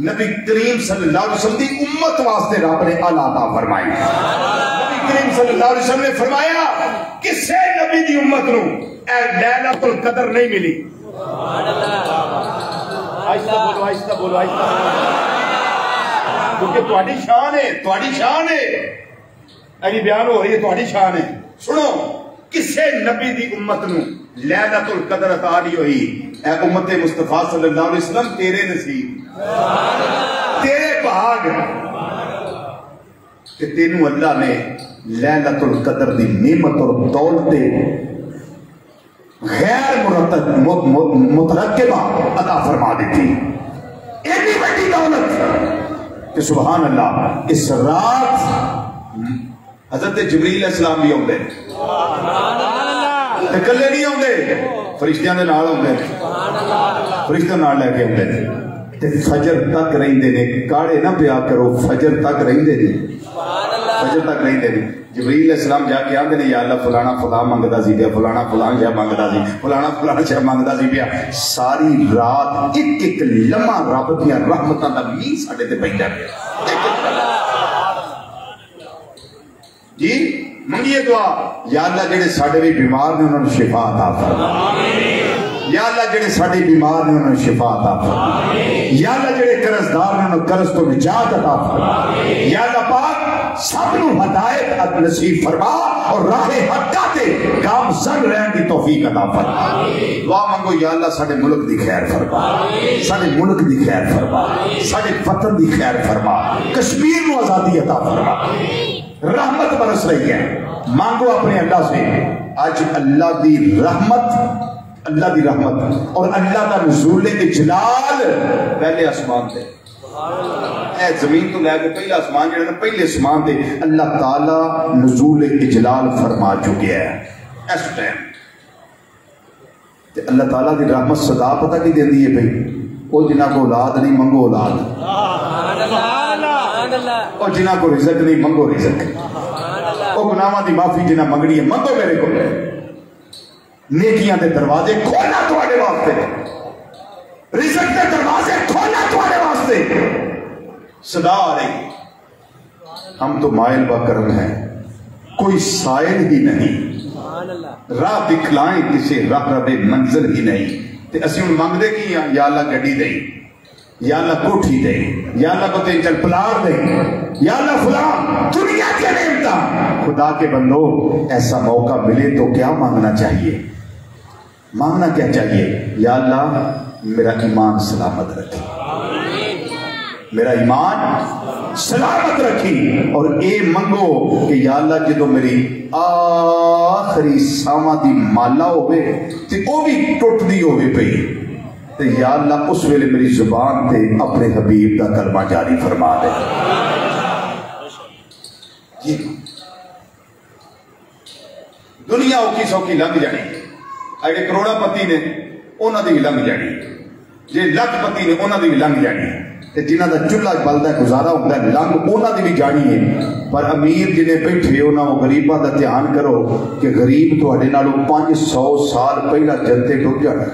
S1: نبی کریم صلی اللہ علیہ وسلم دی امت واسطے رب نے اعلیٰ عطا فرمائی. نبی کریم صلی اللہ علیہ وسلم نے فرمایا کسے نبی دی امت نو اے لیلۃ القدر نہیں ملی.
S2: آہستہ بولو آہستہ بولو آہستہ بولو کیونکہ تہاڈی شان ہے، تہاڈی شان ہے. ایویں بیان ہو رہی ہے تہاڈی شان ہے. سنو کسے نبی دی امت نو لیلۃ القدر عطا نہیں ہوئی. اے امت مصطفیٰ صلی اللہ علیہ وسلم تیرے نصیب، تیرے بھاگ کہ تینوں اللہ نے لیلۃ القدر دی نعمت اور دولت غیر مترکبہ عطا فرما دیتی. اتنی بڑی دولت کہ سبحان اللہ اس رات حضرت جبریل علیہ السلام بھی آؤندے، کلے نہیں آؤندے، فرشتیاں دے نال آؤندے، فرشتیاں نال لے کے آؤندے.
S1: تے فجر تک رہندے نے. کاڑے نہ پیا کرو, فجر تک رہندے نے, فجر تک رہندے نے. جبریل علیہ السلام جا کے آندے نے یا اللہ فلانا فلاں منگدا سی پیا, فلانا فلاں شے منگدا سی, فلانا فلاں شے منگدا سی پیا. ساری رات ایک ایک لمحہ رب دیاں رحمتاں دا میل ساڈے تے پیندا پیا. جی منگیے دعا, یا اللہ جڑے ساڈے بھی بیمار نے انہاں نوں شفا عطا فرما. یا اللہ جڑے ساڈے بیمار نے انہاں نوں شفا عطا فرما. یا اللہ جڑے قرض دار نے انہاں قرض تو نجات عطا فرما. یا اللہ پاک سب نو ہدایت نصیب فرما اور راہ حقہ تے گامزن رہن دی توفیق عطا فرما. دعا منگو یا اللہ ساڈے ملک دی خیر فرما, ساڈے ملک دی خیر فرما, ساڈے وطن دی خیر فرما, کشمیر نو آزادی عطا فرما. رحمت برس رہی ہے, مانگو اپنے اللہ سے. آج اللہ دی رحمت, اللہ دی رحمت اور اللہ دا نزول اجلال پہلے آسمان تے, اے زمین تو لے کے پہلے آسمان جڑے نا پہلے آسمان تے اللہ تعالی نزول اجلال فرما چکے ہیں اس ٹائم. تے اللہ تعالی دی رحمت صدا پتہ کی دیندی ہے بھئی, او جنہاں کو اولاد نہیں منگو اولاد, او جنہاں کو رزق نہیں منگو رزق, او گناہاں دی معافی جنہاں منگنی ہے منگو میرے کو. نیکیاں دے دروازے کھولنا تواڈے واسطے, رزق دے دروازے کھولنا تواڈے واسطے. صدا آ رہی, ہم تو مائل با کرم ہیں, کوئی سائل ہی نہیں, راہ دکھلائیں کسے راہ رب منزل ہی نہیں. تے اسی ہن منگدے کی ہیں, یا اللہ گڈی دے, یا اللہ کوٹھی دے, یا اللہ کو تین چل پلار دے, یا اللہ فلاں دنیا کے نعمتاں. خدا کے بندو ایسا موقع ملے تو کیا مانگنا چاہیے, مانگنا کیا چاہیے؟ یا اللہ میرا ایمان سلامت رکھی, میرا ایمان سلامت رکھی. اور اے منگو کہ یا اللہ جدو میری آخری ساواں دی مالا ہوئے تے او بھی ٹوٹ دی ہوئے پئی, تے یا اللہ اس ویلے میری زبان تے اپنے حبیب دا کلمہ جاری فرما دے. جی دنیا اوکی سوکی لنگ جانی, اگر کروڑا پتی نے انہاں دی بھی لنگ جانی, جے لکھ پتی نے انہاں دی بھی لنگ جانی, تے جنہاں دا چولہا بلدا ہے گزارا ہوتا ہے لنگ انہاں دی بھی جانی ہے. پر امیر جنہیں بیٹھے انہاں وہ غریباں دا دھیان کرو کہ غریب تواڈے نالوں 500 سال پہلا جنتے ڈب جانا,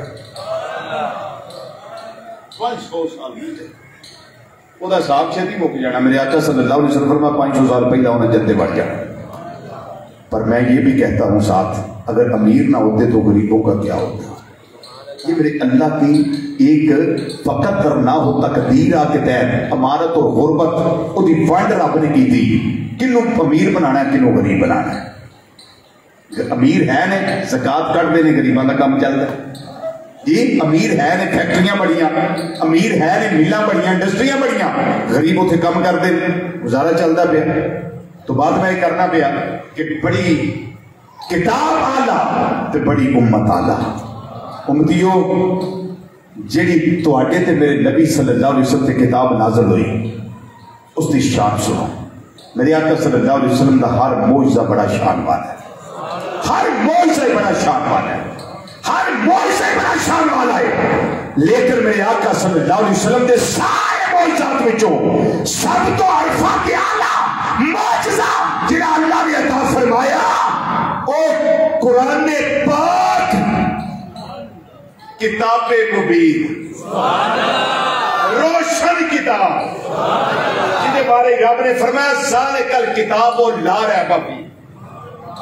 S1: 500 سال پہلے وہ دا حساب چھتی مک جانا. میرے آقا صلی اللہ علیہ وسلم فرمایا 500 سال پہلا انہیں جنتے بڑھ جانا. پر میں یہ بھی کہتا ہوں ساتھ, اگر امیر نہ ہوتے تو غریبوں کا کیا ہوتا. یہ میرے اللہ کی ایک فقط کرنا ہو تقدیر آ کے تحت امارت اور غربت وہ دی فنڈ رب نے کی تھی, کنوں امیر بنانا ہے کنوں غریب بنانا ہے. امیر ہے نے زکات کٹ دے نے غریباں کا کام چلتا ہے. جی امیر ہے نے فیکٹریاں بڑیاں, امیر ہے نے ملاں بڑیاں, انڈسٹریاں بڑیاں, غریب اتنے کم کر دے گزارا چلتا پیا. تو بات میں یہ کرنا پیا کہ بڑی کتاب آلہ تے بڑی امت آلہ. امتیو جیڑی تواڈے تے میرے نبی صلی اللہ علیہ وسلم تے کتاب نازل ہوئی اس دی شان سنو. میرے آقا صلی اللہ علیہ وسلم دا ہر معجزہ بڑا شان والا ہے, ہر معجزہ بڑا شان والا ہے, ہر معجزہ بڑا شان والا ہے. لیکن میرے آقا صلی اللہ علیہ وسلم دے سارے معجزات وچوں سب تو عرفات اعلی معجزہ جڑا اللہ نے عطا فرمایا او قرآن پاک کتاب مبین, روشن کتاب, جہدے بارے رب نے فرمایا ذالک الکتاب لا ریب فیہ,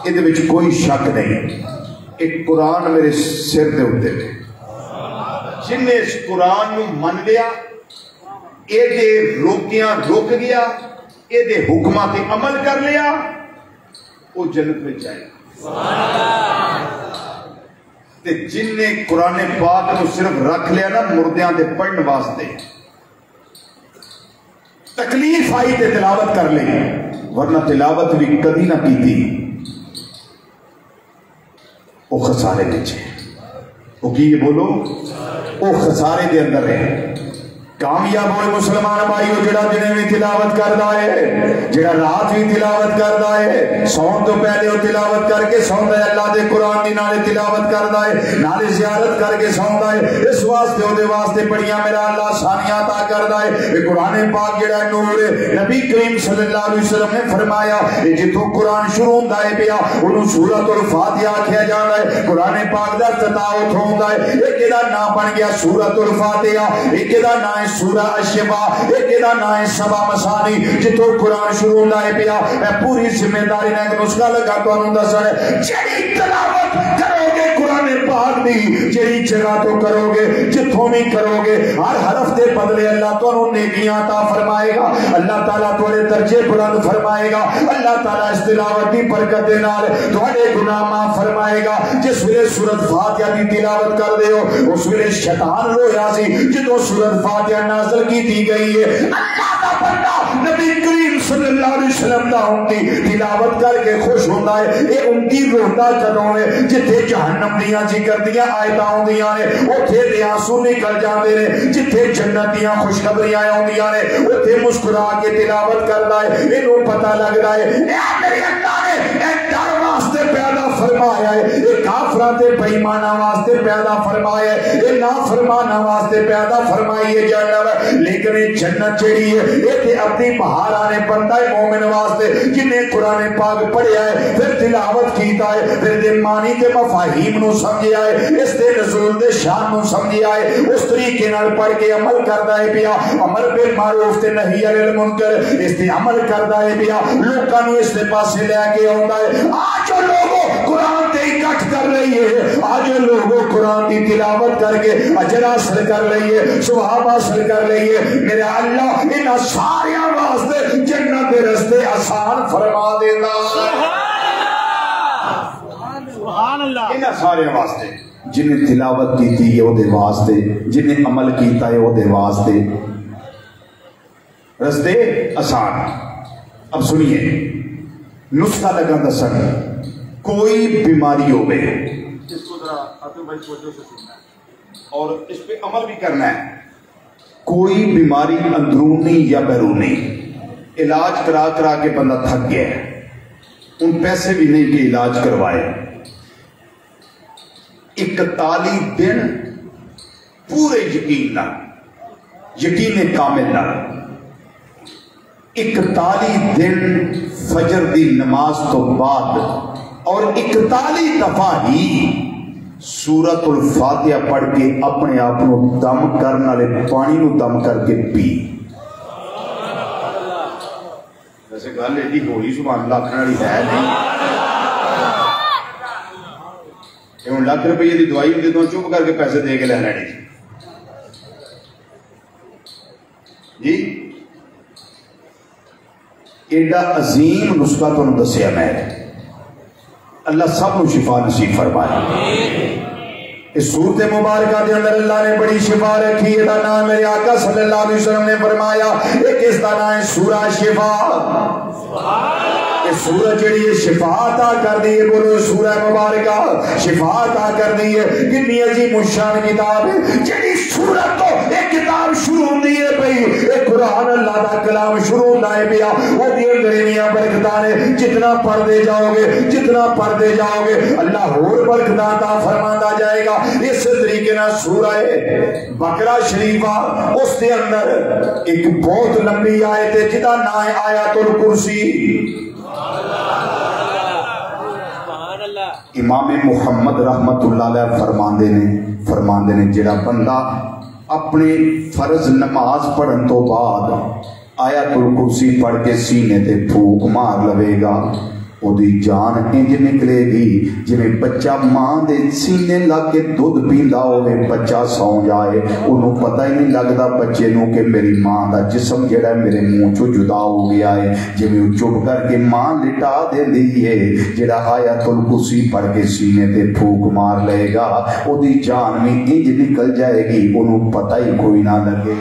S1: یہ وچ کوئی شک نہیں. ایک قرآن میرے سر دے اوتے جن نے اس قرآن نو من لیا, اے دے روکیاں روک گیا, اے دے حکماں تے عمل کر لیا, وہ جنت میں جائے. تے جن نے قرآن پاک کو صرف رکھ لیا نا مردیاں دے پڑھن واسطے, تکلیف آئی تے تلاوت کر لے, ورنہ تلاوت بھی کدی نہ کی تھی, وہ خسارے نیچے. وہ کی یہ بولو, وہ خسارے دے اندر ہے. کامیاب ہوئے مسلمان بھائیو جڑا دنے بھی تلاوت کردا ہے، جڑا رات بھی تلاوت کردا ہے، سون تو پہلے وہ تلاوت کر کے سوندا ہے، اللہ دے قرآن دی نالے تلاوت کردا ہے، نالے زیارت کر کے سوندا ہے، اس واسطے او دے واسطے بڑیاں میرا اللہ آسانیاں عطا کردا ہے۔ اے قرآن پاک جڑا نور ہے، نبی کریم صلی اللہ علیہ وسلم نے فرمایا جتوں قرآن شروع ہوندا ہے پیا اونوں سورۃ الفاتحہ آکھیا جاندا ہے، قرآن پاک دا افتتاح اوتھوں ہوندا ہے، ایک دا نام بن گیا سورۃ الفاتحہ، ایک دا نام سورہ الشفا، ایک دا نام ہے سبع مثانی، جتوں قرآن شروع ہوندا ہے پیا میں پوری ذمہ داری نال ایک نسخہ لگا تانوں دسنا ہے، جڑی تلاوت کرو گے قرآن پاک دی جڑی جگہ تو کرو گے جتھوں بھی کرو گے ہر حرف دے بدلے اللہ تانوں نیکیاں عطا فرمائے گا، اللہ تعالیٰ تھوڑے درجے بلند فرمائے گا، اللہ تعالیٰ اس تلاوت دی برکت دے نال تھوڑے گناہ معاف فرمائے گا۔ جس ویلے سورۃ فاتحہ دی تلاوت کر دے ہو اس ویلے شیطان رویا سی جدوں سورۃ فاتحہ نازل کی دی گئی ہے، اللہ دا بندہ نبی کریم صلی اللہ علیہ وسلم دا امتی تلاوت کر کے خوش ہوتا ہے، اے امتی روتا کدوں ہے جتھے جہنم دیاں ذکر دیاں آیتاں ہوندیاں نے اوتھے دے آنسو نکل جاندے نے، جتھے جنت دیاں خوشخبریاں ہوندیاں نے اوتھے مسکرا کے تلاوت کردا ہے، اینوں پتہ لگدا ہے اے میرے اللہ نے اے ڈر واسطے پیدا فرمایا ہے، اے کافراں تے بے ایماناں واسطے پیدا فرمایا ہے، اے نافرماناں واسطے پیدا فرمائی ہے جہنم، لیکن یہ جنت جڑی ہے یہ تے اپنی بہار آنے بندہ ہے مومن واسطے جن نے قرآن پاک پڑھیا ہے پھر تلاوت کیتا ہے پھر دے معنی تے مفاہیم نو سمجھیا ہے اس دے نزول دے شان نو سمجھیا ہے اس طریقے نال پڑھ کے عمل کردا ہے پیا، امر بالمعروف تے نہی عن المنکر اس تے عمل کردا ہے پیا، لوکاں نو اس دے پاسے لے کے آوندا ہے۔ آج جو لوگوں قرآن تے اکٹھ کر رہی ہے، آج لوگوں قرآن دی تلاوت کر کے اجر حاصل کر رہی ہے، ثواب حاصل کر رہی ہے، میرے اللہ انہاں ساریاں واسطے جنت دے رستے آسان فرما دینا،
S3: سبحان اللہ،
S1: انہاں ساریاں واسطے جنہیں تلاوت کیتی ہے وہ دے واسطے، جنہیں عمل کیتا ہے وہ دے واسطے رستے آسان۔ اب سنیے نسخہ لگا دسن، کوئی بیماری ہو گئے
S2: اس کو ذرا آپ بھائی توجہ سے سننا ہے اور اس پہ عمل بھی کرنا ہے،
S1: کوئی بیماری اندرونی یا بیرونی علاج کرا کرا کے بندہ تھک گیا ہے، ان پیسے بھی نہیں کہ علاج کروائے، 41 دن پورے یقین نہ یقین کامل نہ 41 دن فجر دی نماز تو بعد اور 41 دفعہ ہی سورۃ الفاتحہ پڑھ کے اپنے آپ کو دم کرنے والے پانی نو دم کر کے پی۔ ویسے گل ایڈی ہوئی سبحان اللہ آخر والی ہے نہیں، ہوں لاکھ روپیے کی دوائی ہوتی تو چپ کر کے پیسے دے کے لے لینی جی۔ ایڈا عظیم نسخہ تمہیں دسیا میں، اللہ سب کو شفا نصیب فرمائے۔ اس صورت مبارکہ دے اندر اللہ نے بڑی شفا رکھی ہے، نام میرے آقا صلی اللہ علیہ وسلم نے فرمایا ایک اس کا نام ہے سورہ شفا۔ اس سورہ جڑی ہے شفا عطا کر دی ہے، بولو سورہ مبارکہ شفا عطا کر دی ہے۔ کتنی عظیم الشان کتاب ہے جڑی سورت تو ایک کتاب شروع ہوندی ہے بھئی ایک قرآن اللہ دا کلام شروع ہوندا ہے پیا، وہ دی اندرینیاں برکتاں نے جتنا پڑھتے جاؤ گے جتنا پڑھتے جاؤ گے اللہ اور برکتاں عطا فرماندا جائے گا۔ اس طریقے نال سورہ بقرہ شریفہ اس دے اندر ایک بہت لمبی آیت ہے جدا نام ہے آیت الکرسی۔ امام محمد رحمت اللہ علیہ فرماندے نے جڑا بندہ اپنے فرض نماز پڑھن تو بعد آیت الکرسی پڑھ کے سینے تے پھوک مار لوے گا او دی جان انج نکلے گی جویں بچہ ماں دے سینے لگ کے دودھ پیندا ہوے، بچہ سو جائے انہوں پتہ ہی نہیں لگدا بچے نو کہ میری ماں دا جسم جڑا ہے میرے منہ چوں جدا ہو گیا ہے، جویں او چپ کر کے ماں لٹا دیندی ہے، جڑا آیت الکرسی پڑھ کے سینے تے پھوک مار لے گا او دی جان بھی انج نکل جائے گی انہوں پتہ ہی کوئی نہ لگے۔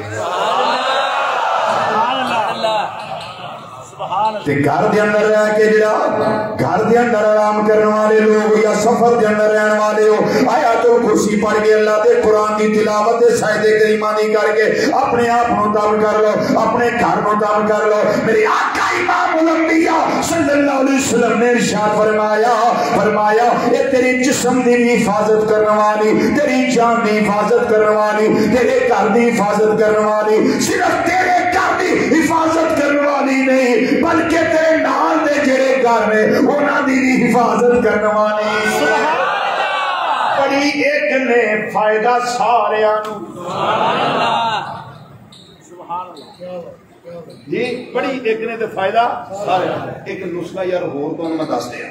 S1: تے گھر دے اندر رہ کے جڑا گھر دے اندر آرام کرنے والے لوگ یا سفر دے اندر رہن والے ہو آیات آیت الکرسی پڑھ کے اللہ دے قرآن دی تلاوت سجدے کریمانی کر کے اپنے آپ کو دم کر لو, اپنے گھر کو دم کر لو. میرے آقا امام الانبیاء صلی اللہ علیہ وسلم نے ارشاد فرمایا یہ تیری جسم دی حفاظت کرنے والی, تیری جان دی حفاظت کرنے والی, تیرے گھر دی حفاظت کرنے والی, صرف تیرے گھر دی حفاظت کرنے والی نہیں بلکہ تیرے نال دے جڑے گھر میں انہاں دی بھی حفاظت کرنے والی. بڑی ایک نے فائدہ سارے آنو.
S2: جی بڑی ایک نے تو فائدہ سارے. ایک نسخہ یار ہور تو میں دس دیا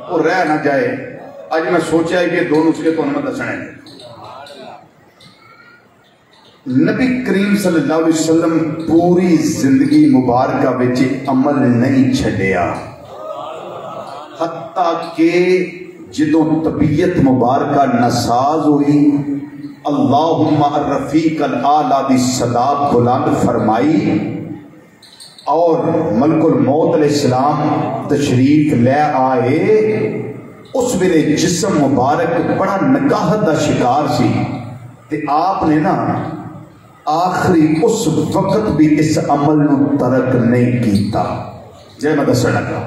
S2: وہ رہ نہ جائے. اج میں سوچا ہے کہ دو نسخے تو میں دسنے.
S1: نبی کریم صلی اللہ علیہ وسلم پوری زندگی مبارکہ وچ عمل نہیں چھڈیا, حتیٰ کہ جدوں طبیعت مبارکہ نساز ہوئی اللہم الرفیق الاعلیٰ دی صدا بلند فرمائی اور ملک الموت علیہ السلام تشریف لے آئے, اس ویلے جسم مبارک بڑا نکاہت دا شکار سی تے آپ نے نا آخری اس وقت بھی اس عمل نو ترک نہیں کیتا. جے میں دسنا لگا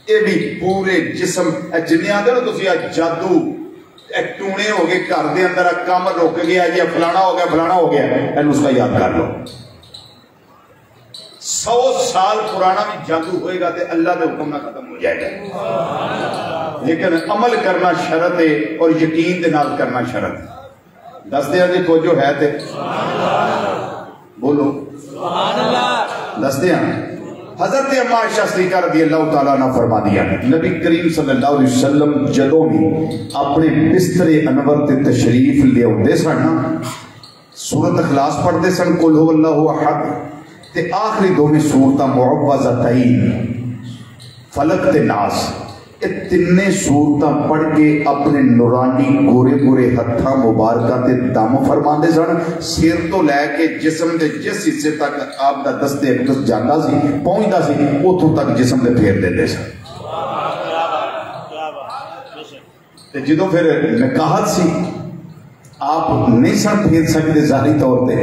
S2: یہ بھی پورے جسم جنہیں آتے نا تسی جادو ٹونے ہو گئے گھر دے اندر کام رک گیا یا فلانا ہو گیا فلانا ہو گیا, اینو اس کا یاد کر لو. 100 سال پرانا بھی جادو ہوئے گا تے اللہ دے حکم نہ ختم ہو جائے گا, لیکن عمل کرنا شرط ہے اور یقین دے نال کرنا شرط ہے. دس دیا جی توجہ ہے تے بولو دس دیا. حضرت اما عائشہ صدیقہ رضی اللہ تعالیٰ عنہ فرما دیا نبی کریم صلی اللہ علیہ وسلم جدوں بھی اپنے بستر انور تے تشریف لے آتے سن سورۃ اخلاص پڑھتے سن قل هو اللہ احد تے آخری دو میں سورتاں معوذتین فلق تے ناس, یہ تینے صورتاں پڑھ کے اپنے نورانی گورے گورے ہتھاں مبارکہ تے دم فرماندے سن. سر تو لے کے جسم دے جس حصے تک آپ دا دست اقدس جاتا سی پہنچتا سی اتوں تک جسم دے پھیر دیتے سن. تے جدوں پھر نکاحت سی آپ نہیں سن پھیر سکتے ظاہری طور پہ.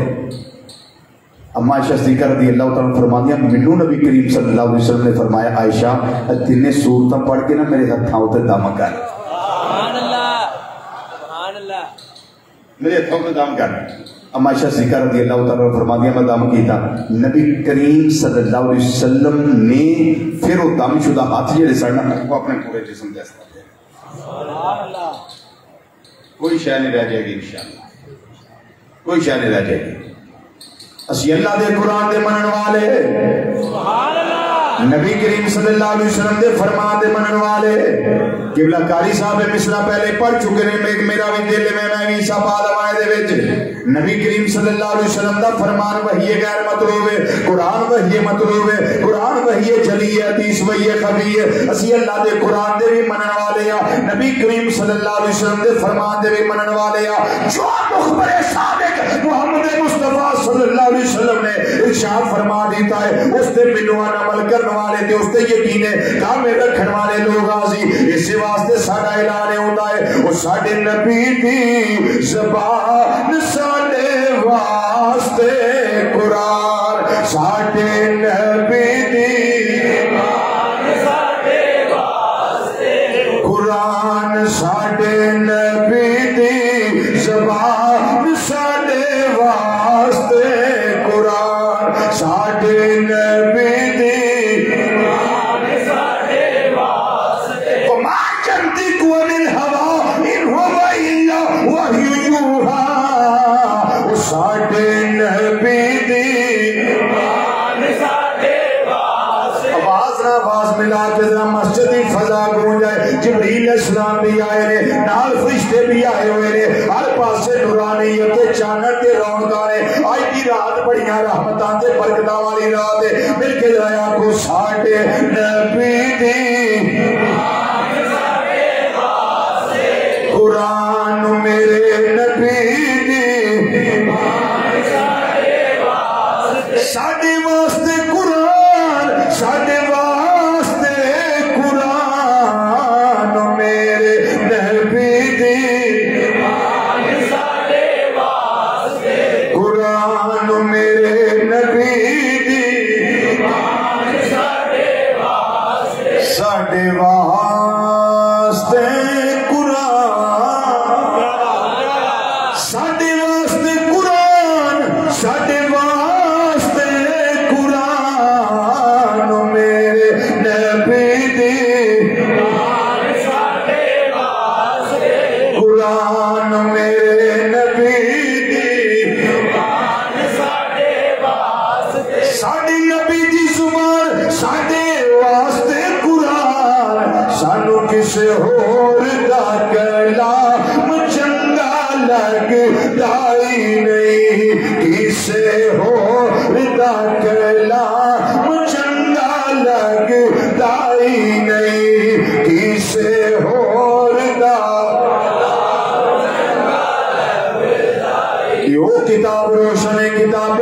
S2: اما عائشہ صدیقہ رضی اللہ تعالیٰ فرماندی ہیں منو نبی کریم صلی اللہ علیہ وسلم نے فرمایا عائشہ تینے سورتاں پڑھ کے نا میرے ہتھاں تے دم کر. سبحان اللہ سبحان اللہ, میرے ہتھاں تے دم کر. اما عائشہ صدیقہ رضی اللہ تعالیٰ فرماندی ہیں میں دم کیتا. نبی کریم صلی اللہ علیہ وسلم نے پھر وہ دم شدہ ہاتھ جڑے سن وہ اپنے پورے جسم تے استعمال. سبحان اللہ, کوئی شے نہیں رہ جائے گی انشاءاللہ, کوئی شے نہیں رہ جائے گی. اسی اللہ دے قرآن دے منن والے, سبحان اللہ, نبی کریم صلی اللہ علیہ وسلم دے فرمان دے منن والے. قبلہ قاری صاحب مصرع پہلے پڑھ چکے نے, میرا بھی دل میں بھی سب آدمائے دے وچ نبی کریم صلی اللہ علیہ وسلم دا فرمان وحی غیر مطلوب ہے, قرآن وحی مطلوب ہے, قرآن وحی جلی ہے, حدیث وحی خفی ہے. اسی اللہ دے قرآن دے بھی منن والے ہیں, نبی کریم صلی اللہ علیہ وسلم دے فرمان دے بھی منن والے ہیں. جو مخبر صادق محمد مصطفیٰ صلی اللہ علیہ وسلم نے ارشاد فرما دیتا ہے اس تے منوان عمل کرنے والے تے اس تے یقین کامل رکھنے والے لوگ آزی. اسی واسطے ساڈا اعلان ہوتا ہے وہ ساڈے نبی دی زبان ساڈے واسطے قرآن, ساڈے نبی دی زبان ساڈے واسطے قرآن, ساڈے نبی دی زبان ساڈے واسطے قرآن, ساڈے نبی دی زبان ساڈے واسطے. وما ينطق عن الهوى ان هو الا وحي يوحى, ساڈے نبی دی زبان ساڈے واسطے. آواز نہ آواز ملا کے ذرا مسجد کی فضا گونج جائے. جبریل السلام بھی آئے نے, نال فرشتے بھی آئے ہوئے نے, ہر پاسے نورانیت تے چانن تے رونقاں نے. آج کی رات بڑیاں رحمتاں تے برکتاں والی رات ہے. مل کے ذرا آکھو ساڈے نبی دی قرآن, میرے نبی دی ساڈے واسطے قرآن, ساڈے واسطے قرآن, میرے نبی دی
S1: واسطے قرآن ساڈے واسطے قرآن ساڈے واسطے قرآن میرے نبی دی قرآن میرے نبی دی ساڈے نبی دی زبان ساڈے واسطے قرآن سانو کسے ہور دا کلام چنگا لگدا ہی نہیں کسے ہور دا کلام چنگا لگدا ہی نہیں کسے ہور دا کتاب روشن کتاب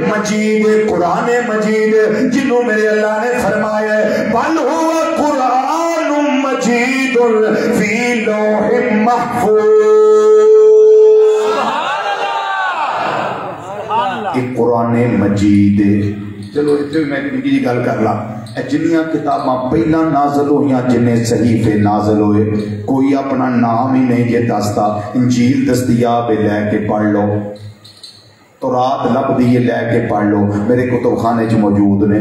S1: مجید قرآن مجید جنہوں میرے اللہ نے فرمایا ہے بل ہوا قرآن مجید فی لوح محفوظ یہ قرآن مجید چلو اتنے میں نکی جی گل کر لا جنیاں کتاباں پہلا نازل ہوئیاں جنہیں صحیفے نازل ہوئے کوئی اپنا نام ہی نہیں یہ دستا انجیل دستیاب لے کے پڑھ لو تورات لب دیے لے کے پڑھ لو میرے کتب خانے چ موجود نے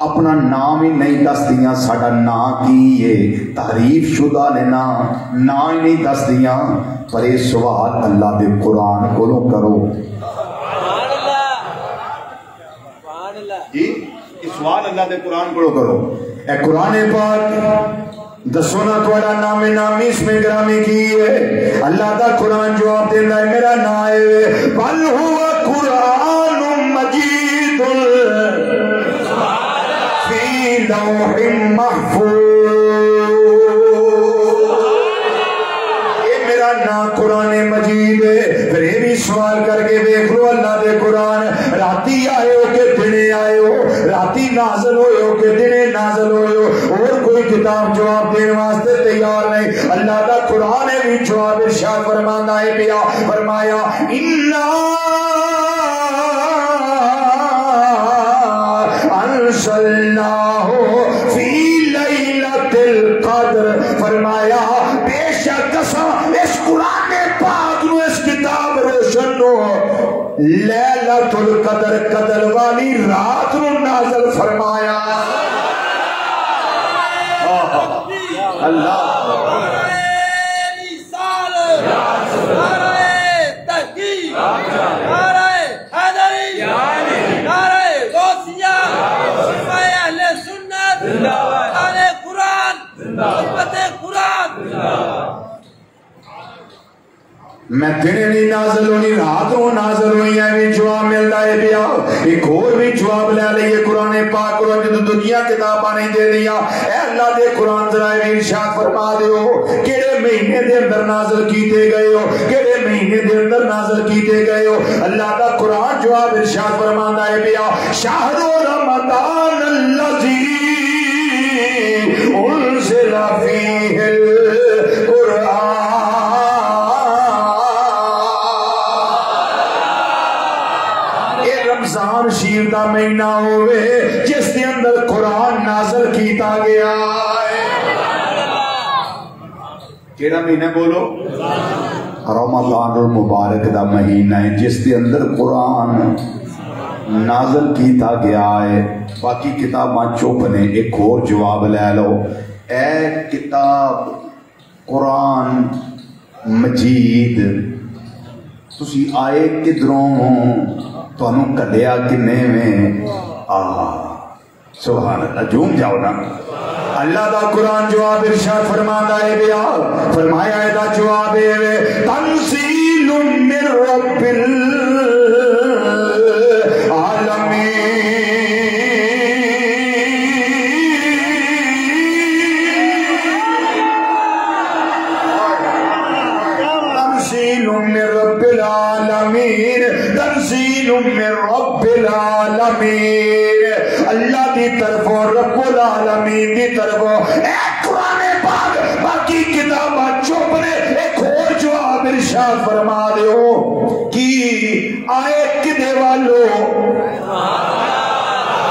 S1: اپنا نام ہی نہیں دس دیاں ساڑا نام کی یہ تحریف شدہ نے نام ہی نہیں دس دیاں پر یہ سوال اللہ دے قرآن کو کرو جی یہ سوال اللہ دے قرآن کو کرو اے قرآن پاک دسو نا تھوڑا نام نامی اس میں گرامی کی ہے اللہ دا قرآن جواب دینا ہے میرا نام ہے بل ہوا قرآن مجید فی لوح محفوظ یہ میرا نام قرآن مجید ہے پھر یہ بھی سوال کر کے دیکھ لو اللہ دے قرآن راتی آئے ہو کہ دنے آئے ہو راتی نازل ہوئے ہو کہ دنے نازل ہوئے ہو اور کوئی کتاب جواب دینے واسطے تیار نہیں اللہ دا قرآن بھی جواب ارشاد فرمانا ہے پیا فرمایا اِنَّا انزلناہ فی لیلۃ القدر فرمایا بے شک قسم اس قرآن پاک نو اس کتاب روشن نو لیلۃ القدر قدر والی رات نو نازل فرمایا اللہ میں دنے نہیں نازل ہونی رات ہوں نازل ہوئی ہے بھی جواب ملتا ہے بیا ایک اور بھی جواب لے لئیے قرآن پاک قرآن جو دنیا کتابہ نہیں دے دیا اے اللہ دے قرآن ذرائع بھی ارشاد فرما دے ہو کیڑے مہینے دے اندر نازل کیتے گئے ہو کیڑے مہینے دے اندر نازل کیتے گئے ہو اللہ دا قرآن جواب ارشاد فرماتا ہے بیا شہر رمضان الذی انزل فیہ القرآن رمضان شریف دا مہینہ ہوئے جس دے اندر قرآن نازل کیتا گیا ہے کیڑا مہینہ بولو رمضان المبارک دا مہینہ ہے جس دے اندر قرآن نازل کیتا گیا ہے باقی کتاباں چپ نے ایک اور جواب لے لو اے کتاب قرآن مجید تسی آئے کدروں تو انہوں کلیا کنے میں سبحان اللہ جھوم جاؤ نا اللہ دا قرآن جواب ارشاد فرماتا ہے بیا فرمایا ہے دا جواب ہے تنزیل من رب العالمین تنزیل من رب العالمین تنزیل من رب العالمین اللہ دی طرف رب العالمین دی طرف اے قرآن پاک باقی کتابہ چپ نے ایک اور جواب ارشاد فرما دے ہو کی آئے کدے والو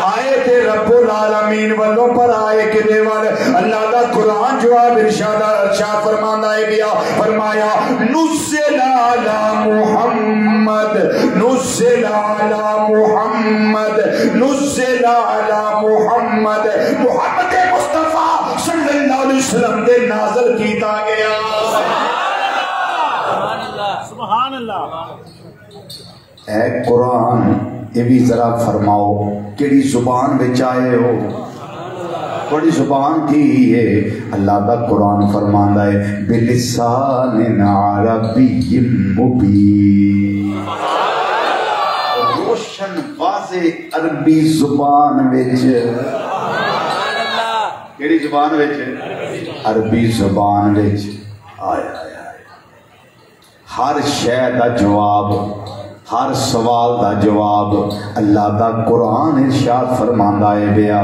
S1: آئے تے رب العالمین العالمین والوں پر آئے کہ دیوال اللہ دا قرآن جواب ارشاد فرمانا ہے بیا فرمایا نزل علی محمد نزل علی محمد نزل علی محمد محمد مصطفیٰ صلی اللہ علیہ وسلم دے نازل کیتا گیا
S3: سبحان اللہ
S1: اے قرآن یہ بھی ذرا فرماؤ کیڑی زبان بچ آئے ہو بڑی زبان کی ہے اللہ دا قرآن فرماندا ہے بلسان عربی مبین روشن واضح عربی زبان وچ کیڑی زبان وچ عربی زبان وچ آیا ہر شے دا جواب ہر سوال دا جواب اللہ دا قرآن ارشاد فرماندا ہے بیا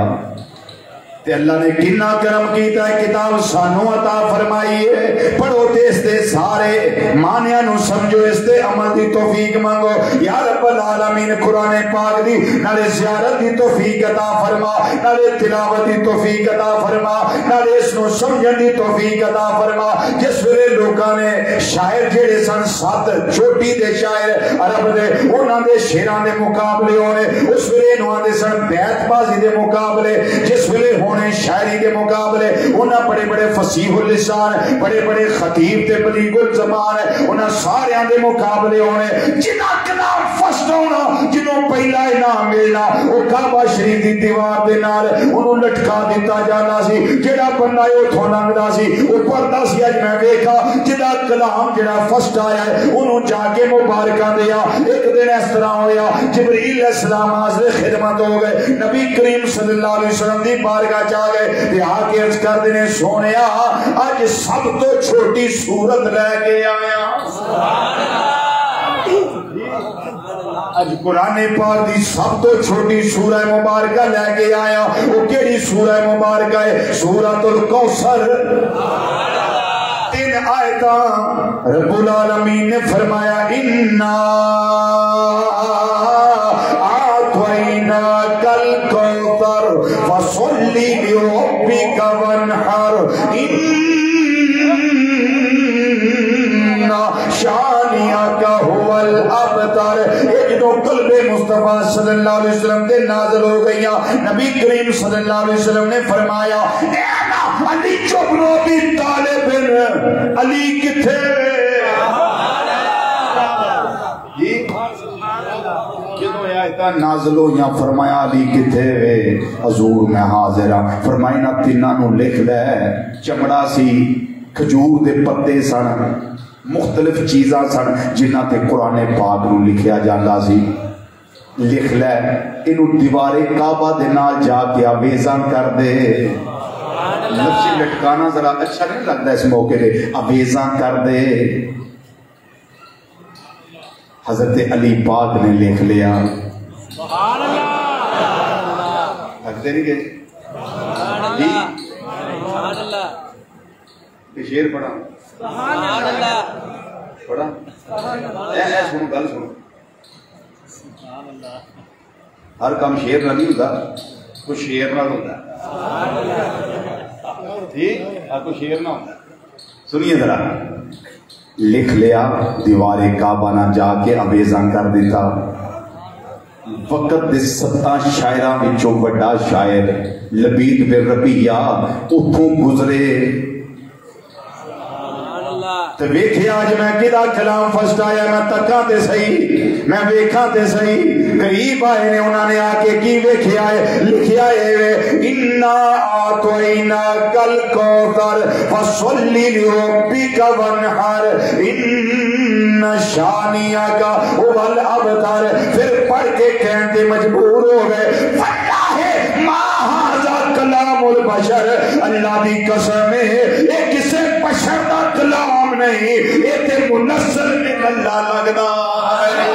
S1: تے اللہ نے کتنا کرم کیتا ہے کتاب سانو عطا فرمائی ہے پڑھو تے اس دے سارے معنیاں نو سمجھو اس دے عمل دی توفیق مانگو یا رب العالمین قرآن پاک دی نالے زیارت دی توفیق عطا فرما نالے تلاوت دی توفیق عطا فرما نالے اس نو سمجھن دی توفیق عطا فرما جس ویلے لوکاں نے شاعر جڑے سن سات چھوٹی دے شاعر عرب دے انہاں دے شعراں دے مقابلے ہونے اس ویلے انہاں دے سن بیت بازی دے مقابلے جس ویلے شاعری کے مقابلے انہاں بڑے بڑے فصیح اللسان بڑے بڑے خطیب تے بلیغ الزمان انہاں سارے دے مقابلے ہونے جنہاں کلام فسٹ ہونا جنہوں پہلا انعام ملنا وہ کعبہ شریف دی دیوار دے نال انہوں لٹکا دیتا جانا سی جڑا بندہ اتھوں لنگدا سی وہ پڑھدا سی اج میں ویکھا جدا کلام جڑا فسٹ آیا ہے انہوں جا کے مبارکاں دیا ایک دن اس طرح ہویا جبرائیل علیہ السلام حاضر خدمت ہو گئے نبی کریم صلی اللہ علیہ وسلم دی بارگاہ چاہ گئے تے آ کے عرض کر دینے سونیا اج سب تو چھوٹی صورت لے کے آیا اج قرآن پاک دی سب تو چھوٹی سورہ مبارکہ لے کے آیا وہ کیڑی سورہ مبارکہ ہے سورۃ الکوثر 3 آیتاں رب العالمین نے فرمایا انا اعطیناک الکوثر فصلی لربک وانحر شانیک هو الابتر ایک دو قلب مصطفیٰ صلی اللہ علیہ وسلم دے نازل ہو گئیاں نبی کریم صلی اللہ علیہ وسلم نے فرمایا اے علی چبرو بھی طالب علی کتھے جی جنہوں آیتاں نازل ہویاں فرمایا علی کتھے وے حضور میں حاضر ہاں فرمائی نہ تیناں نو لکھ لے چمڑا سی کھجور دے پتے سن مختلف چیزاں سن جنہاں تے قرآن پاک نو لکھیا جاندا سی لکھ لے انہوں دیوار کعبہ دے نال جا کے آویزاں کر دے لفظ لٹکانا ذرا اچھا نہیں لگتا اس موقع پہ آویزاں کر دے حضرت علی پاک نے لکھ لیا
S3: سبحان اللہ
S1: لگتے نہیں گئے جی
S3: سبحان اللہ
S1: یہ شیر پڑھا
S3: سبحان اللہ
S1: پڑھا اے سنو گل سنو
S3: سبحان اللہ
S1: ہر کام شیر نہ نہیں ہوتا کچھ شیر نہ ہوتا ٹھیک ہر کوئی شیر نہ ہوتا سنیے ذرا لکھ لیا دیوار کعبہ نہ جا کے آویزاں کر دیتا وقت دے 7 شاعراں وچوں بڑا شاعر لبید بن ربیعہ اتھوں گزرے تو ویکھے آج میں کدا کلام فسٹ آیا میں تکاں تے صحیح میں ویکھاں تے صحیح قریب آئے نے انہوں نے آکے کی ویکھے آئے لکھے آئے وے انا اعطیناک الکوثر فصلی لربک وانحر ان شانیک هو الابتر پھر پڑھ کے کہتے مجبور ہو گئے واللہ ما ھذا کلام البشر اللہ دی قسم ہے یہ کسے بشر دا کلام نہیں یہ تے منزل من اللہ لگدا ہے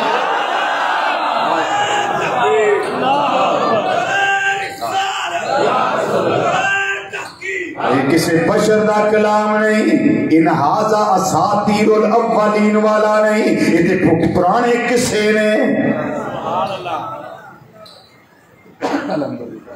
S1: یہ کسی بشر دا کلام نہیں ان ھذا اساطیر الاولین والا نہیں یہ تے پرانے قصے نے سبحان اللہ الحمدللہ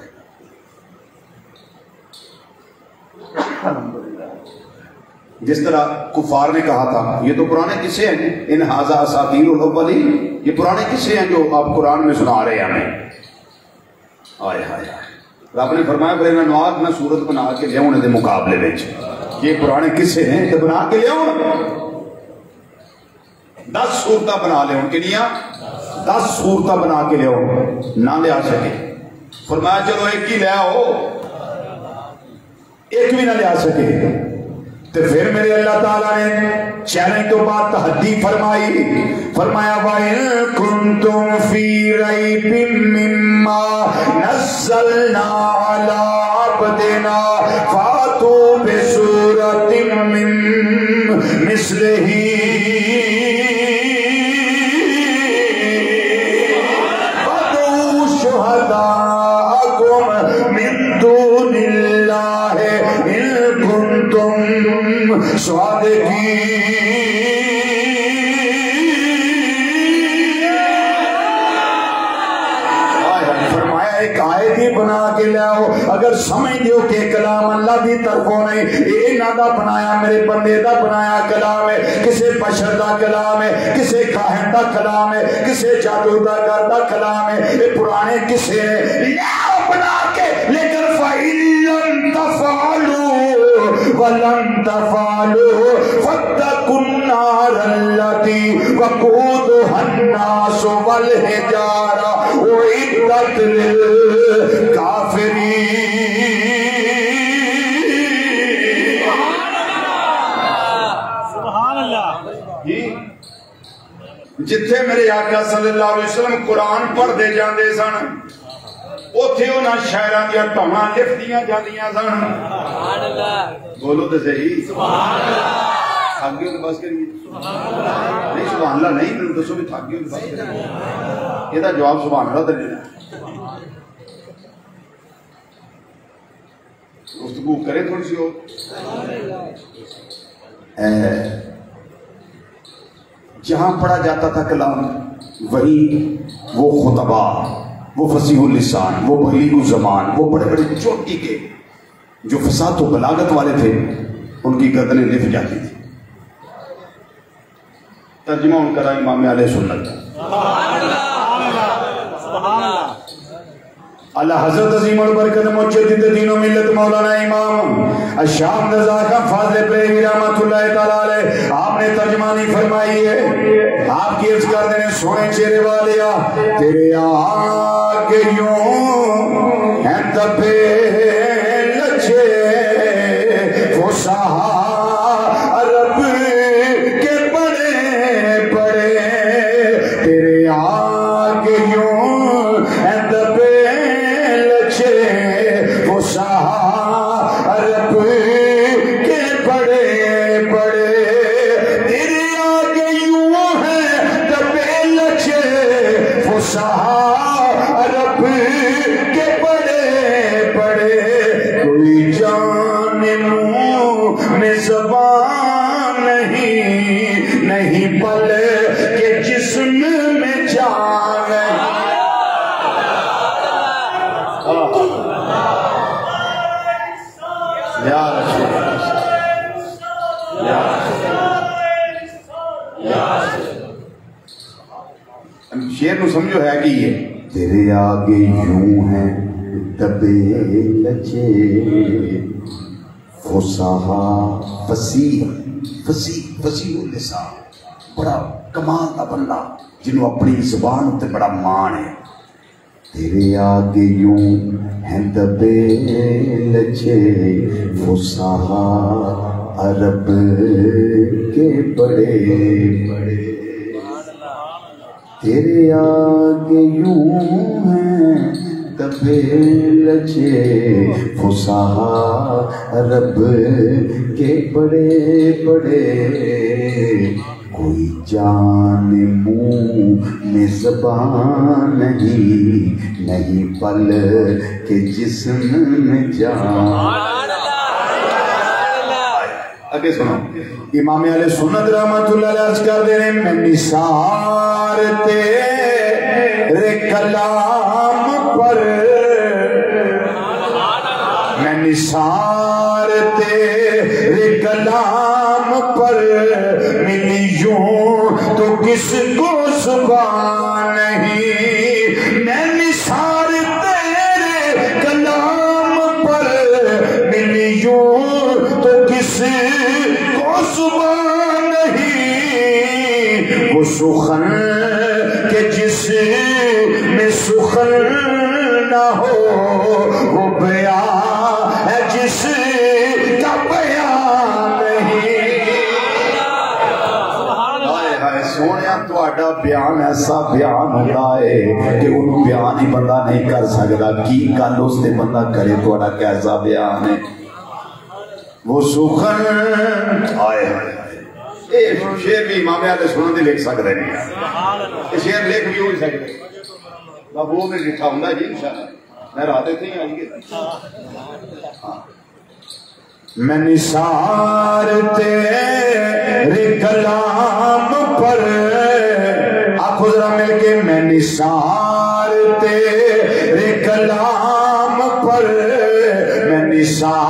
S1: جس طرح کفار نے کہا تھا یہ تو پرانے قصے ہیں، ان ھذا اساطیر الاولین، یہ پرانے قصے ہیں جو آپ قرآن میں سنا رہے ہیں ہمیں. آئے ہائے ہائے، رب نے فرمایا پھر انہاں نواز میں صورت بنا کے لیاؤں دے مقابلے وچ، یہ پرانے قصے ہیں تو بنا کے لیاؤں 10 صورتاں بنا لے ان کے لیے 10 صورتاں بنا کے لیاؤ، نہ لے آ سکے. فرمایا چلو ایک ہی لے آؤ، ایک بھی نہ لے آ سکے. تو پھر میرے اللہ تعالیٰ نے چیلنج تو بعد تحدی فرمائی، فرمایا وَإِن كُنتُمْ فِي رَيْبٍ مِّمَّا نَزَّلْنَا عَلَىٰ عَبْدِنَا فَأْتُوا بِسُورَةٍ مِّن مِّثْلِهِ وَادْعُوا شُهَدَاءَكُم مِّن دُونِ اللَّهِ إِن كُنتُمْ صادقین. فرمایا ایک آیت ہی بنا کے لاؤ، اگر سمجھ دیو کہ کلام اللہ دی طرفوں نہیں، یہ نہ دا بنایا میرے بندے دا بنایا کلام ہے، کسے بشر دا کلام ہے، کسے کاہن دا کلام ہے، کسے جادوگر دا کلام ہے، یہ پرانے کسے ہیں لاؤ بنا کے. لیکن فَإِن لَّمْ تَفْعَلُوا وَلَمْ تَفْعَلُوا فَاتَّقُوا النَّارَ الَّتِي وَقُودُهَا النَّاسُ وَالْحِجَارَةُ أُعِدَّتْ لِلْكَافِرِينَ.
S3: سبحان اللہ.
S2: جتھے میرے آقا صلی اللہ علیہ وسلم قرآن پڑھ دے جاندے سن، اوتھے انہاں شاعراں دیاں ٹھاواں لکھدیاں جاندیاں سن.
S3: سبحان اللہ.
S2: بولو تو صحیح.
S3: سبحان اللہ.
S2: تھک گئے تو بس کریے. نہیں سبحان اللہ نہیں، میں دسو بھی تھک گئے تو بس کریے. یہ جواب سبحان اللہ تو دینا. گفتگو کرے تھوڑی سی اور.
S1: جہاں پڑھا جاتا تھا کلام وہی وہ خطبہ، وہ فصیح اللسان، وہ بلیغ الزمان، وہ بڑے بڑے چوٹی کے جو فصاحت و بلاغت والے تھے، ان کی گردنیں لفٹ جاتی تھی. ترجمہ ان کا امام علیہ سنت. اللہ حضرت عظیم البرکت مجدد دین و ملت مولانا امام الشام رضا خان فاضل پریوی رحمت اللہ تعالیٰ علیہ، آپ نے ترجمانی فرمائی ہے. آپ کی عرض کر دینے سونے چہرے والیا، تیرے آگے یوں ہیں دبے لچے فسحا عرب کے بڑے بڑے، تیرے آگے یوں ہیں دبے عرب کے بڑے بڑے، تیرے آگے یوں ہیں دبے لچے فصحا عرب کے بڑے بڑے. کوئی جان منہ میں زبان نہیں پل کے جسم میں جان ہے. یا رسول اللہ، یا شیر نو سمجھو ہے کہ یہ تیرے آگے یوں ہیں دبے لچے فصحا، فصیح اللسان، بڑا کمال کا بندہ جنہوں اپنی زبان تے بڑا مان ہے. تیرے آگے یوں ہیں دبے لچے فصحا عرب کے بڑے بڑے، تیرے آگے یوں ہیں دبے لچے فصحا عرب کے بڑے بڑے. کوئی جان منہ میں زبان نہیں پل کے جسم میں جان. آگے سنو، امام علیہ سنت رحمت اللہ علیہ عرض کر دے رہے میں نثار تیرے کلام پر، میں نثار تیرے کلام پر ملی یوں تو کس کو زبان نہیں، میں نثار تیرے کلام پر ملی یوں تو کس کو زبان نہیں، وہ سخن کہ جس میں سخن نہ ہو، وہ بیان ہے جس کا بیان نہیں۔ ہائے سونیا تہاڈا بیان ایسا بیان ہوتا ہے کہ انہوں بیان ہی بندہ نہیں کر سکتا، کی گل اس نے بندہ کرے، تہاڈا کیسا بیان ہے۔ وہ سخن ہائے ہائے شیر بھی امام اہل سنت دے لکھ سکتے نہیں، یہ شیر لکھ بھی ہو سکتے، وہ بھی لکھا ہوں جی انشاءاللہ، میں رات تھے ہی آئیں گے۔ میں نثار تیرے کلام پر، آپ ذرا مل کے، میں نثار تیرے کلام پر، میں نثار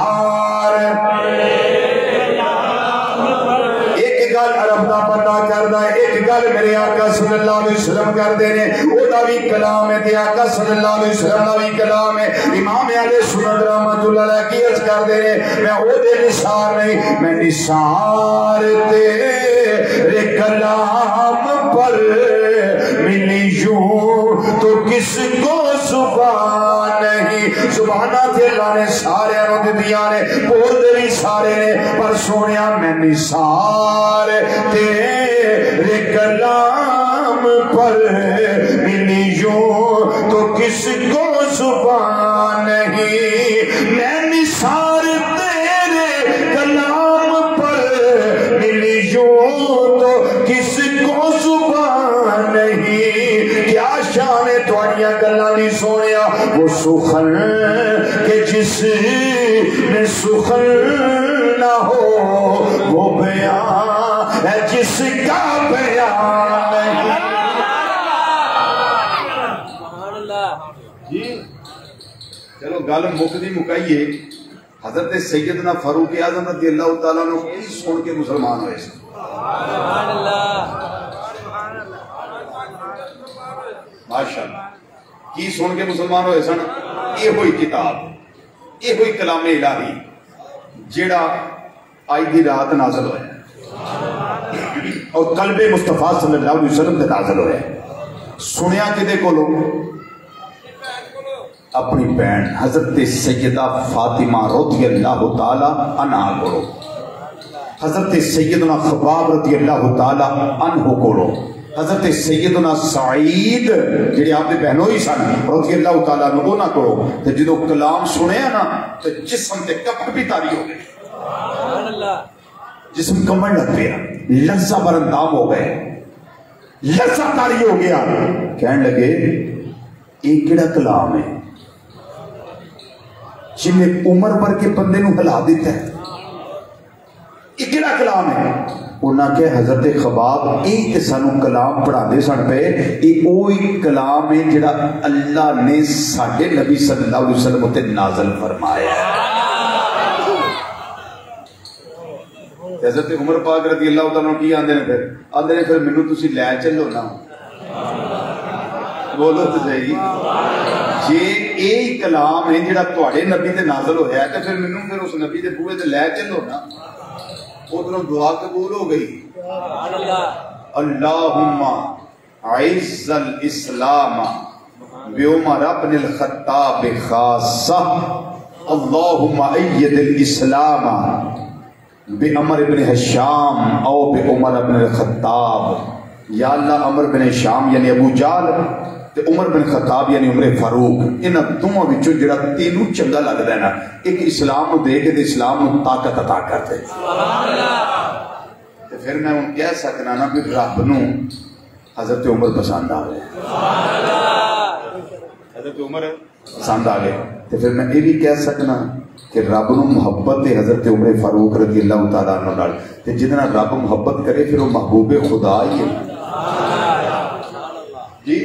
S1: کردا ہے، ایک گل میرے آقا صلی اللہ علیہ وسلم کردے نے، او دا بھی کلام ہے تے آقا صلی اللہ علیہ وسلم دا بھی کلام ہے۔ امام اہل سنت رحمۃ اللہ علیہ کی عرض کردے نے، میں او دے نثار نہیں، میں نثار تیرے کلام پر ملی یوں تو کس کو زبان نہیں، زباناں تے اللہ نے سارے نوں دتیاں نے، بول دے بھی سارے نے، پر سونیا میں نثار تیرے کلام پر ملی یوں تو کس کو زبان نہیں، میں نثار تیرے کلام پر ملی یوں تو کس کو زبان نہیں، کیا شان ہے تہاڈیاں گلاں دی سونیا، وہ سخن کہ جس میں سخن نہ ہو، وہ بیان ہے جس کا بیان نہیں۔ جی چلو گل مکدی مکائیے، حضرت سیدنا فاروق اعظم رضی اللہ تعالیٰ عنہ کی سن کے مسلمان ہوئے سن، ماشاءاللہ کی سن کے مسلمان ہوئے سن، یہ ہوئی کتاب، یہ ہوئی کلام الہی جیڑا آئی دی رات نازل ہوئے اور قلب مصطفیٰ صلی اللہ علیہ وسلم دے نازل ہوئے، سنیا کدے کولو؟ اپنی بہن حضرت سیدہ فاطمہ رضی اللہ تعالی عنہا کولو، حضرت سیدنا خباب رضی اللہ تعالی عنہ کولو، حضرت سیدنا سعید جڑے آپ دے بہنوں ہی سن رضی اللہ تعالیٰ عنہ انہاں کولو، تے جدوں کلام سنیا نا تے جسم تے کپڑ بھی تاری ہو گئے، جسم کمبن لگ گیا، لرزہ برندام ہو گئے، لرزہ تاری ہو گیا، کہنے لگے یہ کیڑا کلام ہے جنہیں عمر بھر کے بندے نو ہلا دیتا ہے، یہ کیڑا کلام ہے؟ انہاں کہ حضرت خباب ایک سانو کلام پڑھا دے سن پہ، یہ اوہی کلام ہے جڑا اللہ نے ساڈے نبی صلی اللہ علیہ وسلم تے نازل فرمایا ہے۔ حضرت عمر پاک رضی اللہ تعالیٰ کی آندے نے پھر منو تسی لے چلو نا، بولو تو صحیح، جے ایک کلام ہے جڑا تواڈے نبی تے نازل ہویا ہے تے پھر منو پھر اس نبی دے بوئے تے لے چلو نا، ادھروں دعا قبول ہو گئی، اللہم اعز الاسلام بعمر بن الخطاب خاصہ، اللہم اید الاسلام بعمر بن ہشام او بعمر بن الخطاب، یا اللہ عمر بن ہشام یعنی ابو جہل تے عمر بن خطاب یعنی عمر فاروق، انہاں دوواں وچوں جڑا تینوں چنگا لگدا ہے نا، ایک اسلام نو دے کے تے اسلام نو طاقت عطا کر دے۔ تے پھر میں ان کہہ سکنا نا کہ رب نو حضرت عمر پسند آ گئے، حضرت عمر پسند آ گئے، تے پھر میں یہ بھی کہہ سکنا کہ رب نو محبت ہے حضرت عمر فاروق رضی اللہ تعالیٰ عنہ نال، تے جتنا رب محبت کرے پھر وہ محبوب خدا ہی ہے جی،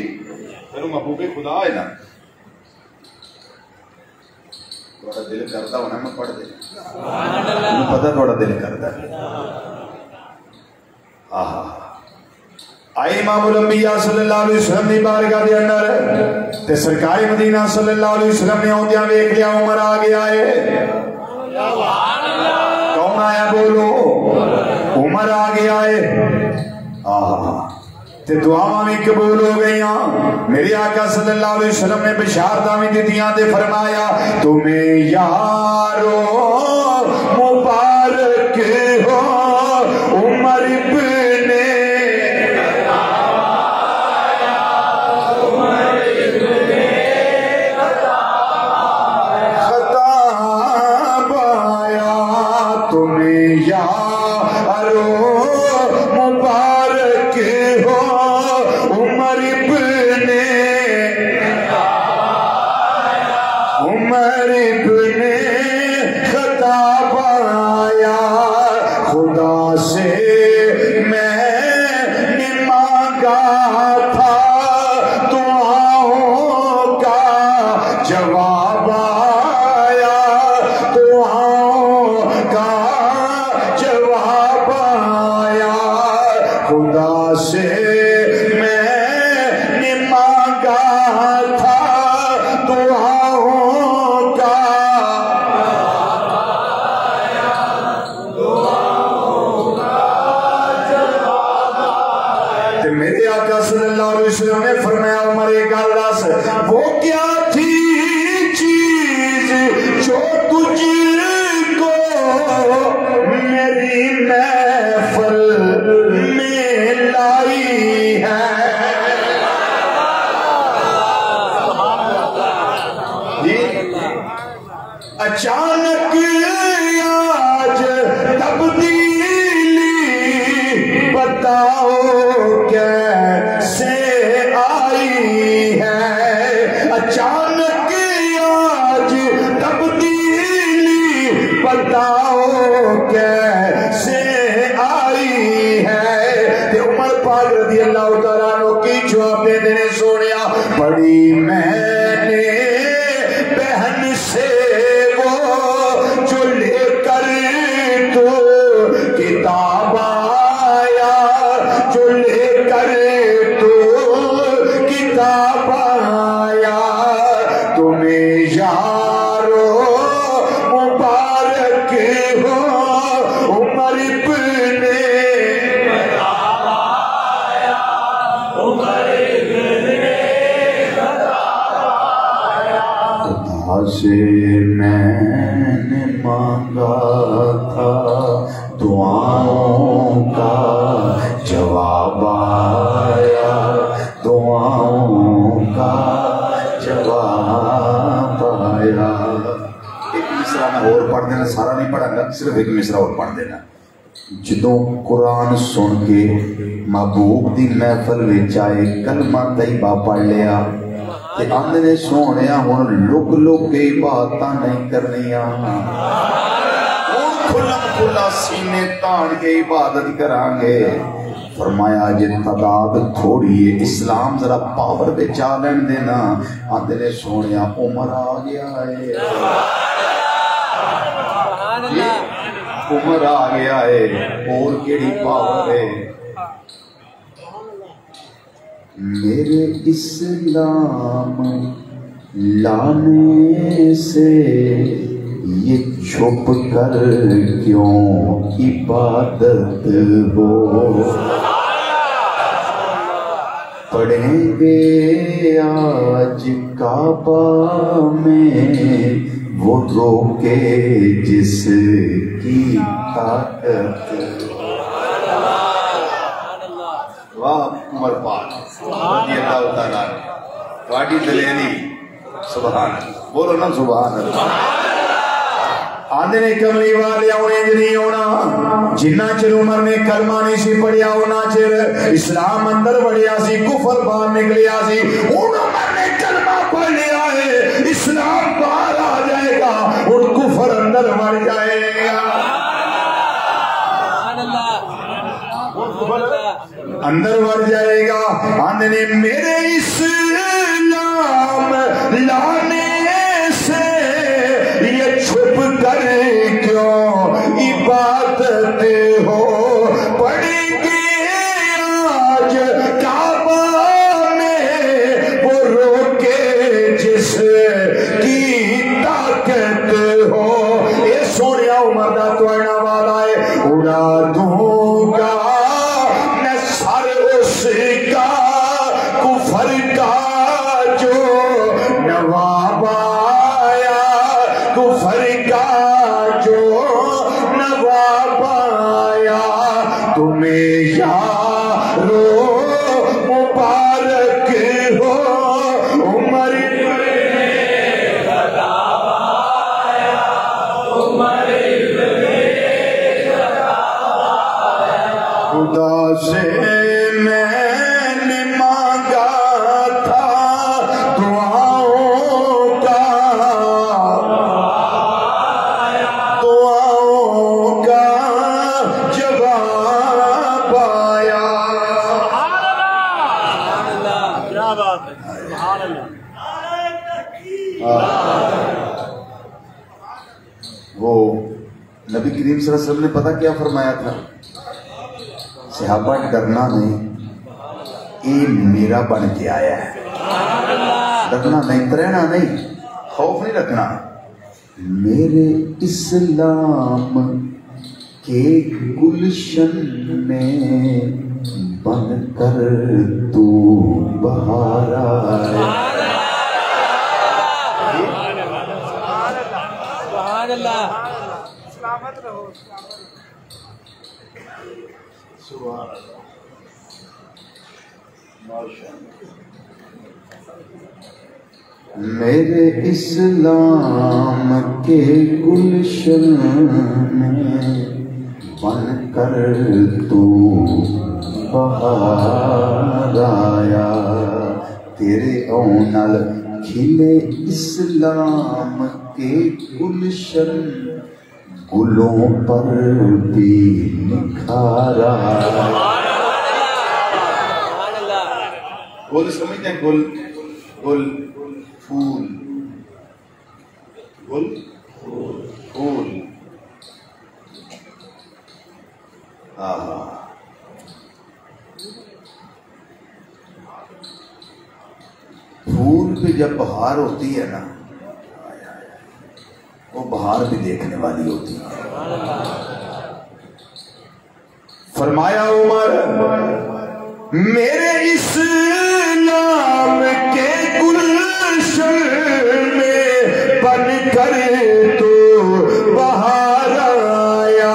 S1: پھر وہ محبوب خدا ہے نا۔ تھوڑا دل کرتا ہونا میں پڑھ دے پتہ تھوڑا دل کرتا ہے آئی امام الانبیاء صلی اللہ علیہ وسلم دی بارگاہ دے اندر تے سرکار مدینہ صلی اللہ علیہ وسلم نے ہوندیاں ویکھ لیا عمر آ گیا ہے کون آیا بولو عمر آ گیا ہے تے دعاواں بھی قبول ہو گئیاں میرے آقا صلی اللہ علیہ وسلم نے بشارتاں بھی دتیاں تے فرمایا تمہیں یارو مبارک ہو عمر ابن خطاب آیا تمہیں یارو مبارک ہو عمر ابن خطاب آیا خدا سے میں نے مانگا تھا دعاؤں کا جواب آیا دعاؤں کا جواب آیا خدا سے میں نے مانگا تھا دعاؤں کا میرے آقا صلی اللہ علیہ وسلم نے فرمایا عمر ایک گل دس وہ کیا تھی چیز جو تجھ کو میری محفل میں لائی ہے اچانک آج تبدیلی بتاؤ کیسے آئی ہے اچانک آج تبدیلی بتاؤ کیسے آئی ہے تے عمر پاک رضی اللہ تعالیٰ عنہ کی جواب دے دینے سونیا بڑی میں نے بہن سے وہ جو لے کر تو کتاب آیا جو لے کر تو کتاب آیا تمہیں یارو مبارک ہو عمر ابن خدا سے میں نے مانگا تھا دعاؤں کا جواب آیا دعاؤں کا جواب آیا ایک مصرع میں اور پڑھ دینا سارا نہیں پڑھا گا صرف ایک مصرع اور پڑھ دینا جدوں قرآن سن کے محبوب دی محفل وچ آئے کلمہ طیبہ پڑھ لیا تے آندے نے سونیا ہن لک لک کے باتاں نہیں کرنیاں کھلا کھلا سینے تان کے عبادت کران گے فرمایا جن تعداد تھوڑی ہے اسلام ذرا پاور پہ چالن دینا آندے نے سونیا عمر آ گیا ہے عمر آ گیا ہے اور کیڑی پاور ہے میرے اسلام لانے سے یہ چھپ کر کیوں عبادت ہو پڑھیں گے آج کعبہ میں وہ روکے جس کی طاقت واہ عمر پاک رضی اللہ تعالیٰ تواڈی دلیری سبحان بولو نا سبحان اللہ آندے نے کملی والے آنے نہیں ہونا جنہ چر عمر نے کلمہ نہیں سی پڑھیا ہونا چر اسلام اندر بڑھیا سی کفر باہر نکلیا سی عمر نے کلمہ پڑھ لیا ہے اسلام باہر آ جائے گا اور کفر اندر مر جائے گا اندر مر جائے گا آندے نے میرے اسلام لانے سے عبادت ہو پڑے گی آج کعبہ میں وہ روکے جس کی طاقت ہو اے سونیا عمر دا توڑنا والا ہے اڑا دوں گا میں سر اس کا کفر کا جو نواب آیا کفر کا جو نواب آیا تمہیں یارو مبارک ہو عمر خدا سے میں نے مانگا تھا دعاؤں کا جواب آیا
S3: کیا بات ہے سبحان اللہ
S1: وہ نبی کریم صلی اللہ علیہ وسلم نے پتہ کیا فرمایا تھا صحابہ ڈرنا نہیں یہ میرا بن کے آیا ہے ڈرنا نہیں ترہنا نہیں خوف نہیں رکھنا میرے اسلام کے گلشن میں بن کر تو بہار آئے
S3: سبحان اللہ
S1: میرے اسلام کے گلشن میں بن کر تو بہار آیا تیرے اونل کھلے اسلام کے گلشن گلوں پر بھی نکھار آیا گل سمجھتے ہیں گل گل پھول گل پھول پھول پہ جب بہار ہوتی ہے نا وہ بہار بھی دیکھنے والی ہوتی ہے فرمایا عمر میرے اسلام کے گلشن میں بن کر تو بہار آیا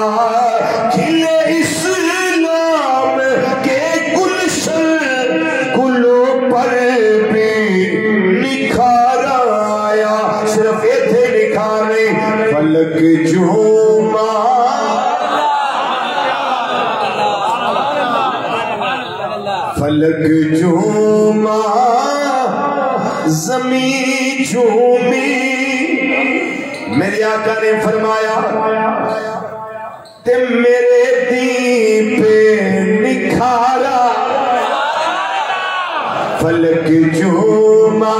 S1: کھلے اسلام کے گلشن گلوں پر بھی نکھار آیا صرف یہ تھے نکھار نہیں فلک جھوما فلک جھوما زمین جھومی میرے آقا نے فرمایا تے میرے دین پہ نکھارا فلک جھوما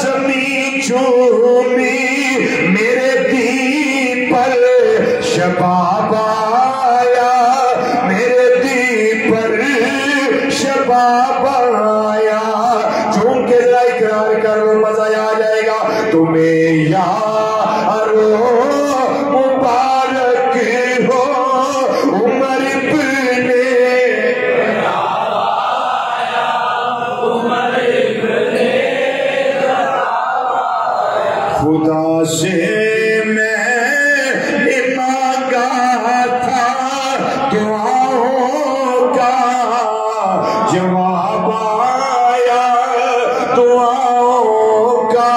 S1: زمین جھومی میرے دین پر شباب آیا میرے دین پر شباب آیا جھوم کے ذرا اقرار کر مزہ آ جائے گا تمہیں یارو مبارک ہو عمر ابن خدا سے میں نے مانگا تھا دعاؤں کا جواب آیا دعاؤں کا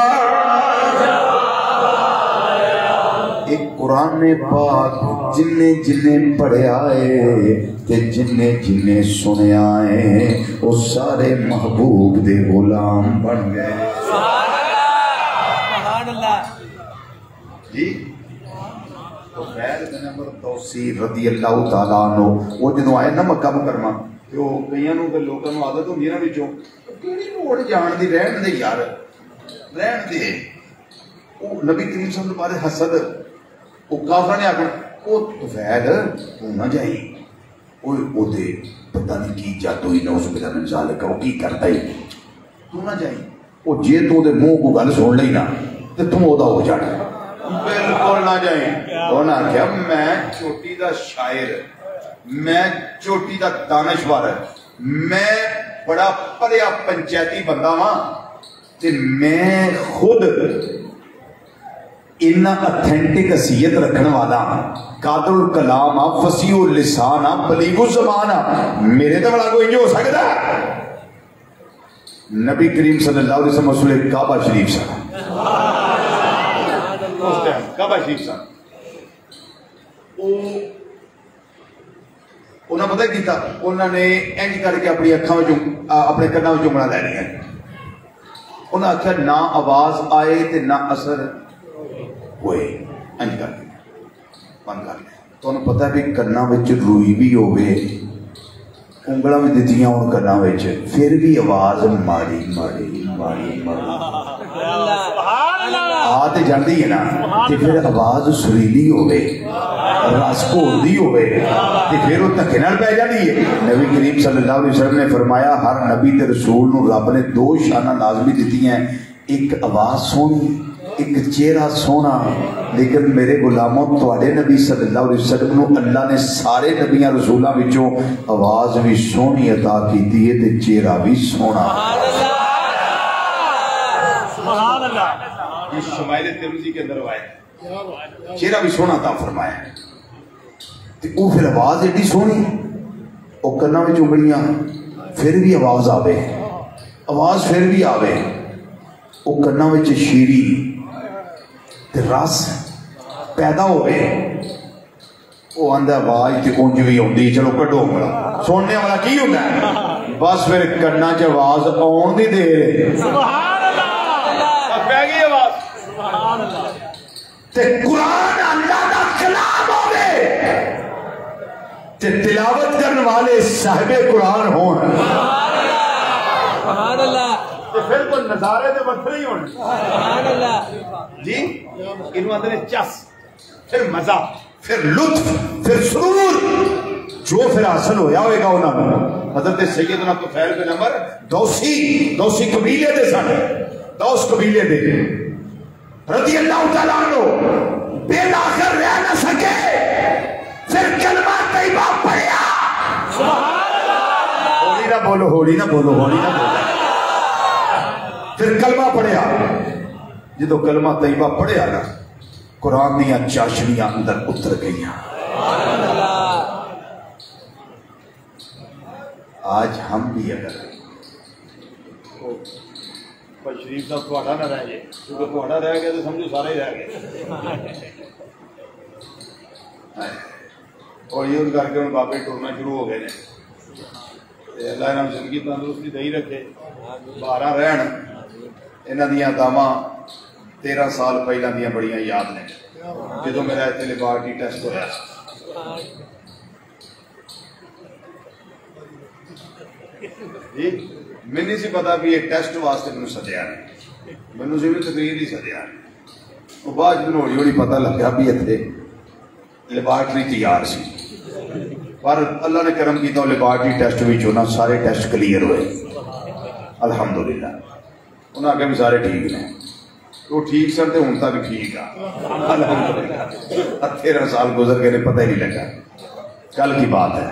S1: ایک قرآن پاک جن پڑھے آئے تے جن سنے آئے وہ سارے محبوب دے غلام بن گئے جی تو خیر بن عمر دوسی رضی اللہ تعالیٰ عنہ وہ جدوں آئے نا مکہ مکرمہ تو کئیاں نوں لوکاں نوں عادت ہوندی ہے نا وچوں کیڑی موڑ جان دی رہن دے یار رہن دے وہ نبی کریم صلی اللہ علیہ وسلم بارے حسد وہ کافر نے آکھنا وہ طفیل تو نہ جائی وہ دے پتہ نہیں کی جادوئی نوز بلا من ذالک وہ کی کرتا ہی تو نہ جائی وہ جے تو دے منہ کو گل سن لئی نا تے تم ادا ہو جانا بالکل نہ جائیں انہاں کہا میں چوٹی دا شاعر میں چوٹی دا دانشور میں بڑا پریا پنچایتی بندہ ہاں تے میں خود اتنا اتھینٹک حیثیت رکھنے والا قادر الکلام فصیح اللسان بلیغ الزبان میرے تو بڑا کوئی نہیں ہو سکتا نبی کریم صلی اللہ علیہ وسلم رسول کعبہ شریف سا
S2: کعبہ شریف سا
S1: انہوں نے پتہ کیتا انہوں نے انج کر کے اپنی اکھاں اپنے کناں وچوں بنا لے لیا انہوں نے آخیا نہ آواز آئے تے نہ اثر ہوئے انج کر کے بند کر لیا تو انہوں پتہ ہے بھی کناں وچ روئی بھی ہوئے انگلاں بھی دتیاں ان کناں وچ پھر بھی آواز ماڑی ماڑی ماڑی ماڑی آ تے جاندی ہے نا تے پھر آواز سریلی ہوئے رس گھولدی ہوئے تے پھر وہ دھکے نال پہ جاندی ہے نبی کریم صلی اللہ علیہ وسلم نے فرمایا ہر نبی تے رسول نو رب نے دو شاناں لازمی دتی ہیں ایک آواز سونی ایک چہرہ سونا لیکن میرے غلاموں تواڈے نبی صلی اللہ علیہ وسلم نو اللہ نے سارے نبیاں رسولاں وچوں آواز بھی سونی عطا کیتی ہے تے چہرہ بھی سونا
S2: سبحان اللہ یہ شمائل ترمذی کے اندر روایت
S1: چہرہ بھی سونا عطا فرمایا تے او پھر آواز ایڈی سونی او کناں وچ انگلیاں پھر بھی آواز آوے آواز پھر بھی آوے او کناں وچ شیری تے رس پیدا ہوئے وہ آندہ آواز تے اونج بھی ہوندی چلو کڈو انگلا سننے والا کی ہوندا ہے بس پھر کناں چ آواز آن دی دیر
S2: سبحان اللہ پہ گئی آواز سبحان اللہ
S1: تے قرآن اللہ دا کلام ہوئے تے تلاوت کرنے والے صاحب قرآن ہون
S3: سبحان اللہ
S2: پھر کوئی نظارے دے وکھرے ہی ہونے
S3: سبحان اللہ
S2: جی انہوں اندر چس پھر مزہ
S1: پھر لطف پھر سرور جو پھر حاصل ہویا ہوئے گا انہوں نے حضرت سیدنا طفیل بن عمر دوسی قبیلے دے سن دوس قبیلے دے رضی اللہ تعالیٰ عنہ بالآخر رہ نہ سکے پھر کلمہ طیبہ پڑھیا
S2: سبحان اللہ
S1: ہولی نہ بولو ہولی نہ بولو ہولی نہ بولو پھر کلمہ پڑھیا جدو کلمہ طیبہ پڑھیا نا قرآن دیا چاشنیاں اندر اتر گئیاں آج ہم بھی اگر
S2: شریف صاحب تھوڑا نہ رہ گئے کیونکہ تھوڑا رہ گیا تو سمجھو سارے ہی رہ گئے اور یہ کر کے ان بابے ٹورنا شروع ہو گئے نے اللہ انہوں زندگی تندرستی دہی رکھے 12 رہن انہوں دیا داواں 13 سال پہلے دیا بڑیاں یاد نے جدو میرا اتنے لیبارٹری ٹیسٹ ہوا جی میں نہیں سی پتا بھی یہ ٹیسٹ واسطے مجھے سدیا نہیں مجھے سی بھی تقریر ہی سدیا نہیں وہ بعد میں ہولی ہولی پتا لگا بھی اتنے لیبارٹری تیار سی پر اللہ نے کرم کیتا وہ لیبارٹری ٹیسٹ بھی چونا سارے ٹیسٹ کلیئر ہوئے الحمدللہ انہوں نے آگے بھی سارے ٹھیک ہیں وہ ٹھیک سن تو ہوں تک ٹھیک ہے الحمدللہ 13 سال گزر گئے پتہ ہی نہیں لگا کل کی بات ہے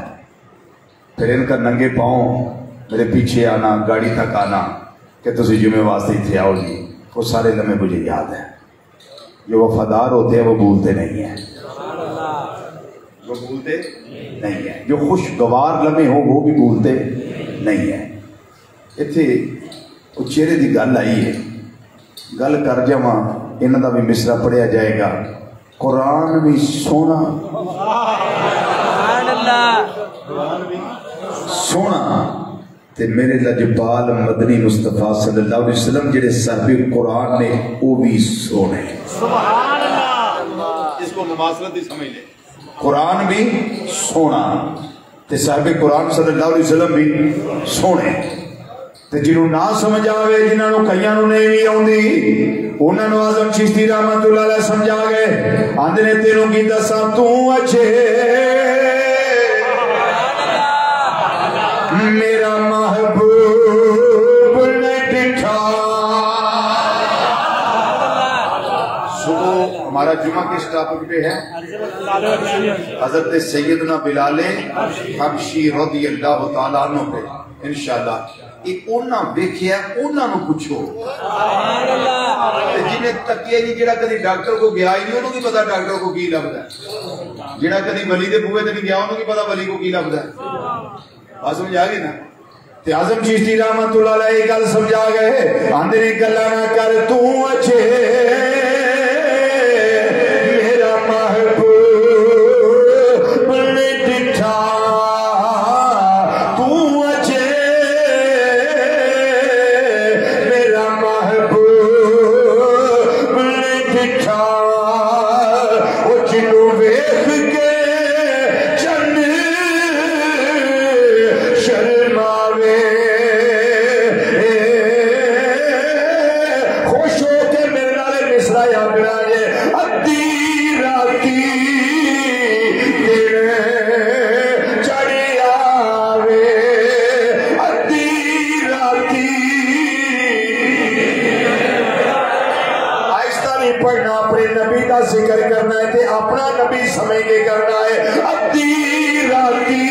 S2: پھر ان کا ننگے پاؤں میرے پیچھے آنا گاڑی تک آنا کہ تسی جمعہ واسطے تھے آؤ جی وہ سارے لمحے مجھے یاد ہیں جو وفادار ہوتے ہیں وہ بھولتے نہیں ہیں وہ بھولتے نہیں ہیں جو خوشگوار لمحے ہوں وہ بھی بھولتے نہیں ہیں اتنے وہ چہرے کی گل آئی ہے گل کر جاواں انہاں دا بھی مصرع پڑھیا جائے گا قرآن بھی سونا سونا تے میرے لجپال مدنی مصطفیٰ صلی اللہ علیہ وسلم جڑے صاحب قرآن نے وہ بھی سونے سبحان اللہ اس کو مماثلت ہی سمجھ لے
S1: قرآن بھی سونا تے صاحب قرآن صلی اللہ علیہ وسلم بھی سونے تے جنہوں نہ سمجھ آوے جنہوں کئیاں نوں نہیں بھی آوندی انہوں نے آزم چشتی رحمت اللہ علیہ سمجھا گئے آندھے نے تیروں کی دساں تو اچھے میرا محبوب نے ڈٹھا صبح ہمارا جمعہ کس ٹاپک پہ ہے حضرت سیدنا بلال حبشی رضی اللہ تعالیٰ عنہ پہ انشاءاللہ ایک اونا بیکھیا اونا نو پوچھو جنہیں تکیہ نہیں جڑا کدی ڈاکٹر کو گیا ہی نہیں انہوں کی پتا ڈاکٹر کو کی لفظ ہے جڑا کدی ولی دے بوئے تے نہیں گیا انہوں کی پتا ولی کو کی لفظ ہے بات سمجھا گئی نا تے اعظم چشتی رحمت اللہ علیہ گل سمجھا گئے آندے نے گلا نہ کر تو اچھے میرا محبوب نے ڈٹھا تو اچھے میرا محبوب نے ڈٹھا وہ جنوں ویکھ کے ذکر کرنا ہے تے اپنا نبی سمجھ کے کرنا ہے ادھی راتی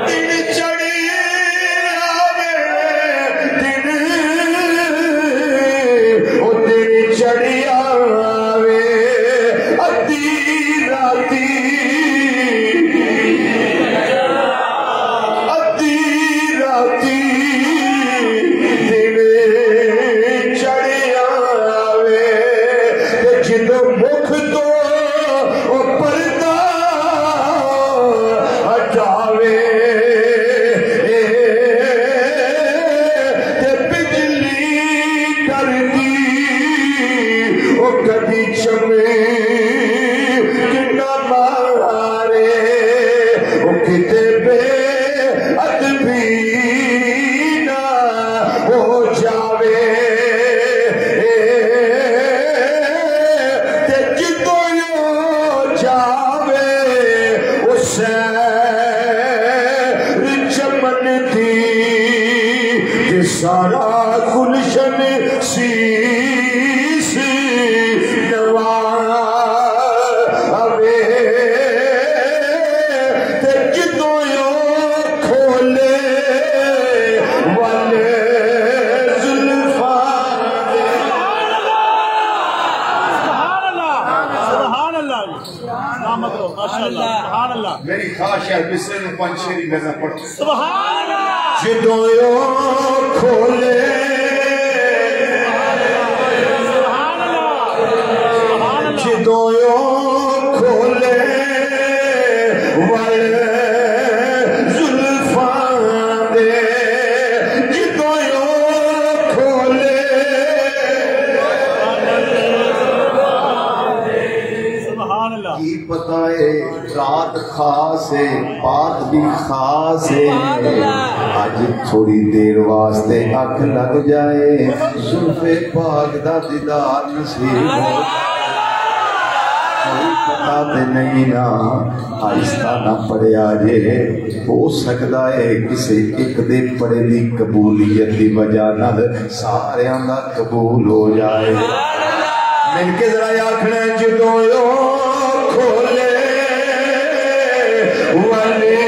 S1: دن چڑھی آوے دن او دن چڑھی آوے ادھی راتی سارا گلشن سیس نواوے تے جدوں کھولے والے زلفاں
S3: سبحان اللہ نعمت ہو ماشاءاللہ سبحان اللہ
S2: میری خواہش ہے مصرے میں پانچ شیری نظر پڑھتے
S3: سبحان اللہ
S1: جدوں کھولے جدوں کھولے والے زلفاں دے جدوں کھولے
S3: سبحان اللہ
S1: کی پتہ ہے رات خاص ہے بات بھی خاص ہے آج تھوڑی دیر واسطے اکھ لگ جائے زلف پاک دا دیدار نصیب ہو کوئی پتہ تے نہیں نا آہستہ نہ پڑھیا جے ہو سکتا ہے کسی ایک دے پڑھے دی قبولیت دی وجہ نال سارے دا قبول ہو جائے مل کے ذرا آکھنا جدوں کھولے والے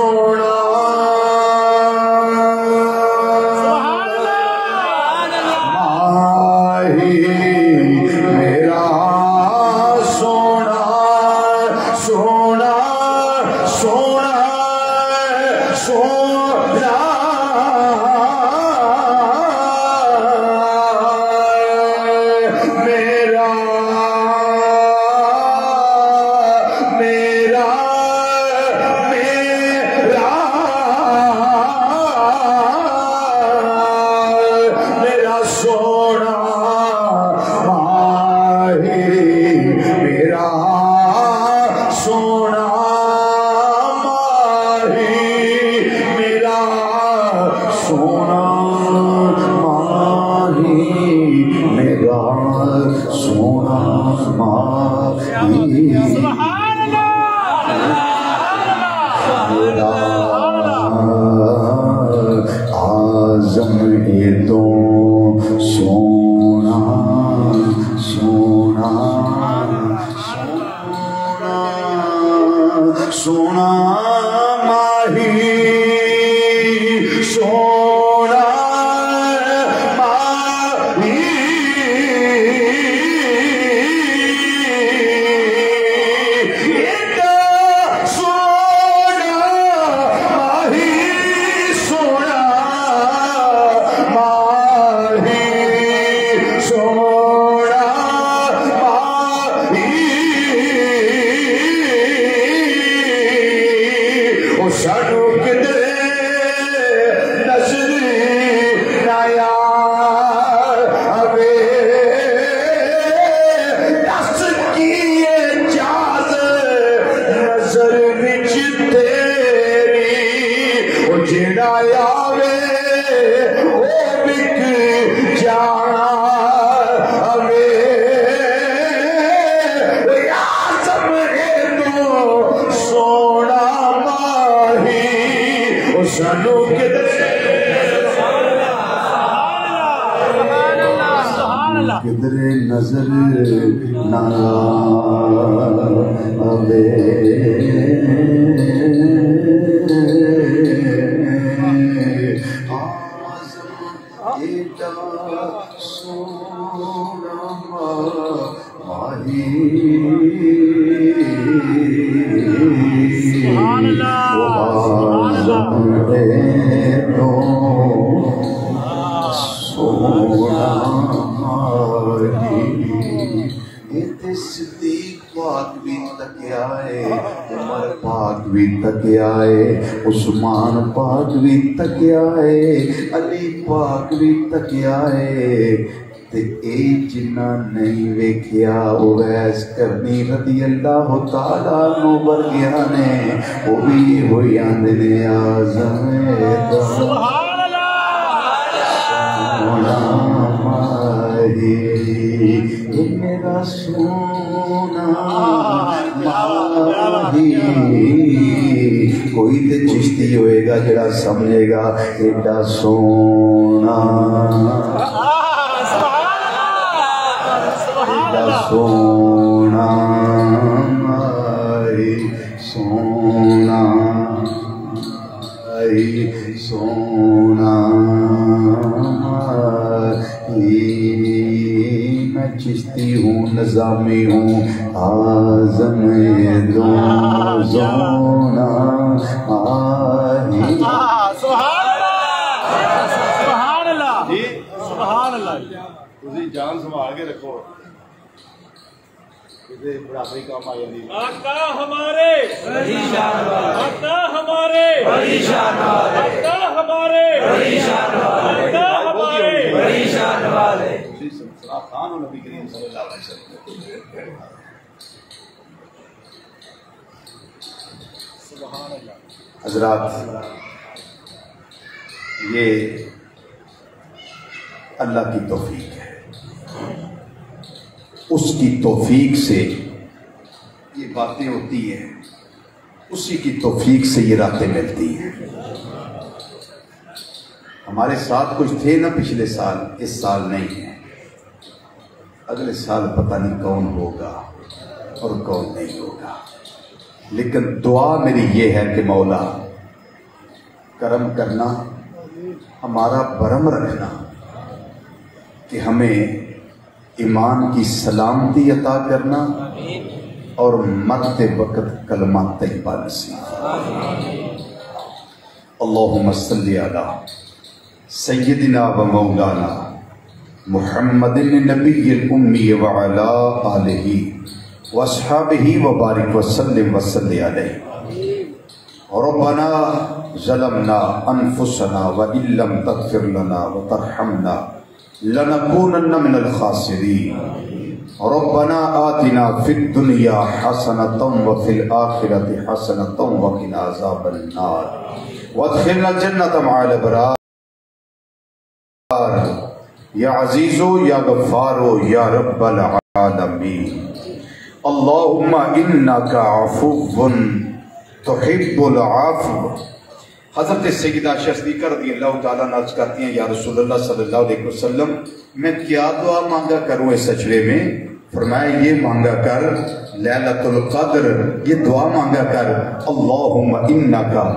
S1: سونا ماہی میرا سونا سونا سونا سونا میرا میرا میرا میرا سونا ماہی میرا سونا ماہی میرا سونا ماہی میرا سونا ماہی آزم ہے تو سونا سونا سونا سونا ماہی سونا ماہی کدھر نظر نہ آوے سونا ماہی صدیق پاک بھی تکیا ہے، عمر پاک بھی تکیا ہے، عثمان پاک بھی تکیا ہے، علی پاک بھی تکیا ہے، تے اے جنہ نہیں ویکھیا اویس کرنی رضی اللہ تعالیٰ عنہ ورگیاں نے وہ بھی ہوئی آندنے آزم سبحان اللہ ماہی میرا سونا ماہی کوئی تے چشتی ہوئے گا جڑا سمجھے گا ایڈا سونا ایڈا سونا ماہی سونا ماہی سونا ماہی میں چشتی ہوں نظامی ہوں آزم دو زونا آہی
S3: سبحان اللہ جی سبحان اللہ
S2: تسی جان سنبھال کے رکھو کسی بڑھاپے کام آ جاندی
S3: آقا ہمارے آقا ہمارے آقا ہمارے آقا ہمارے
S2: خان و نبی کریم صلی اللہ علیہ وسلم
S3: سبحان اللہ
S1: حضرات یہ اللہ کی توفیق ہے، اس کی توفیق سے یہ باتیں ہوتی ہیں، اسی کی توفیق سے یہ راتیں ملتی ہیں۔ ہمارے ساتھ کچھ تھے نا پچھلے سال، اس سال نہیں ہے، اگلے سال پتہ نہیں کون ہوگا اور کون نہیں ہوگا، لیکن دعا میری یہ ہے کہ مولا کرم کرنا، ہمارا برم رکھنا کہ ہمیں ایمان کی سلامتی عطا کرنا اور مرتے وقت کلمہ طیبہ نصیب۔ اللہم صلی علی سیدنا و مولانا محمد النبی الامی وعلا آلہ واصحابہ وبارک وسلم وصلی علیہ۔ ربنا ظلمنا انفسنا وان لم تغفر لنا وترحمنا لنکونن من الخاسرین۔ ربنا آتنا فی الدنیا حسنۃ وفی الآخرۃ حسنۃ وقنا عذاب النار وادخلنا الجنۃ مع الابرار۔ یا عزیزو یا غفارو یا رب العالمین۔ اللہم انکا عفو تحب العفو۔ حضرت سیدہ صدیقہ رضی اللہ تعالیٰ عنہ عرض کرتی ہیں یا رسول اللہ صلی اللہ علیہ وسلم میں کیا دعا مانگا کروں اس سجدے میں؟ فرمایا یہ مانگا کر لیلۃ القدر، یہ دعا مانگا کر اللہم انکا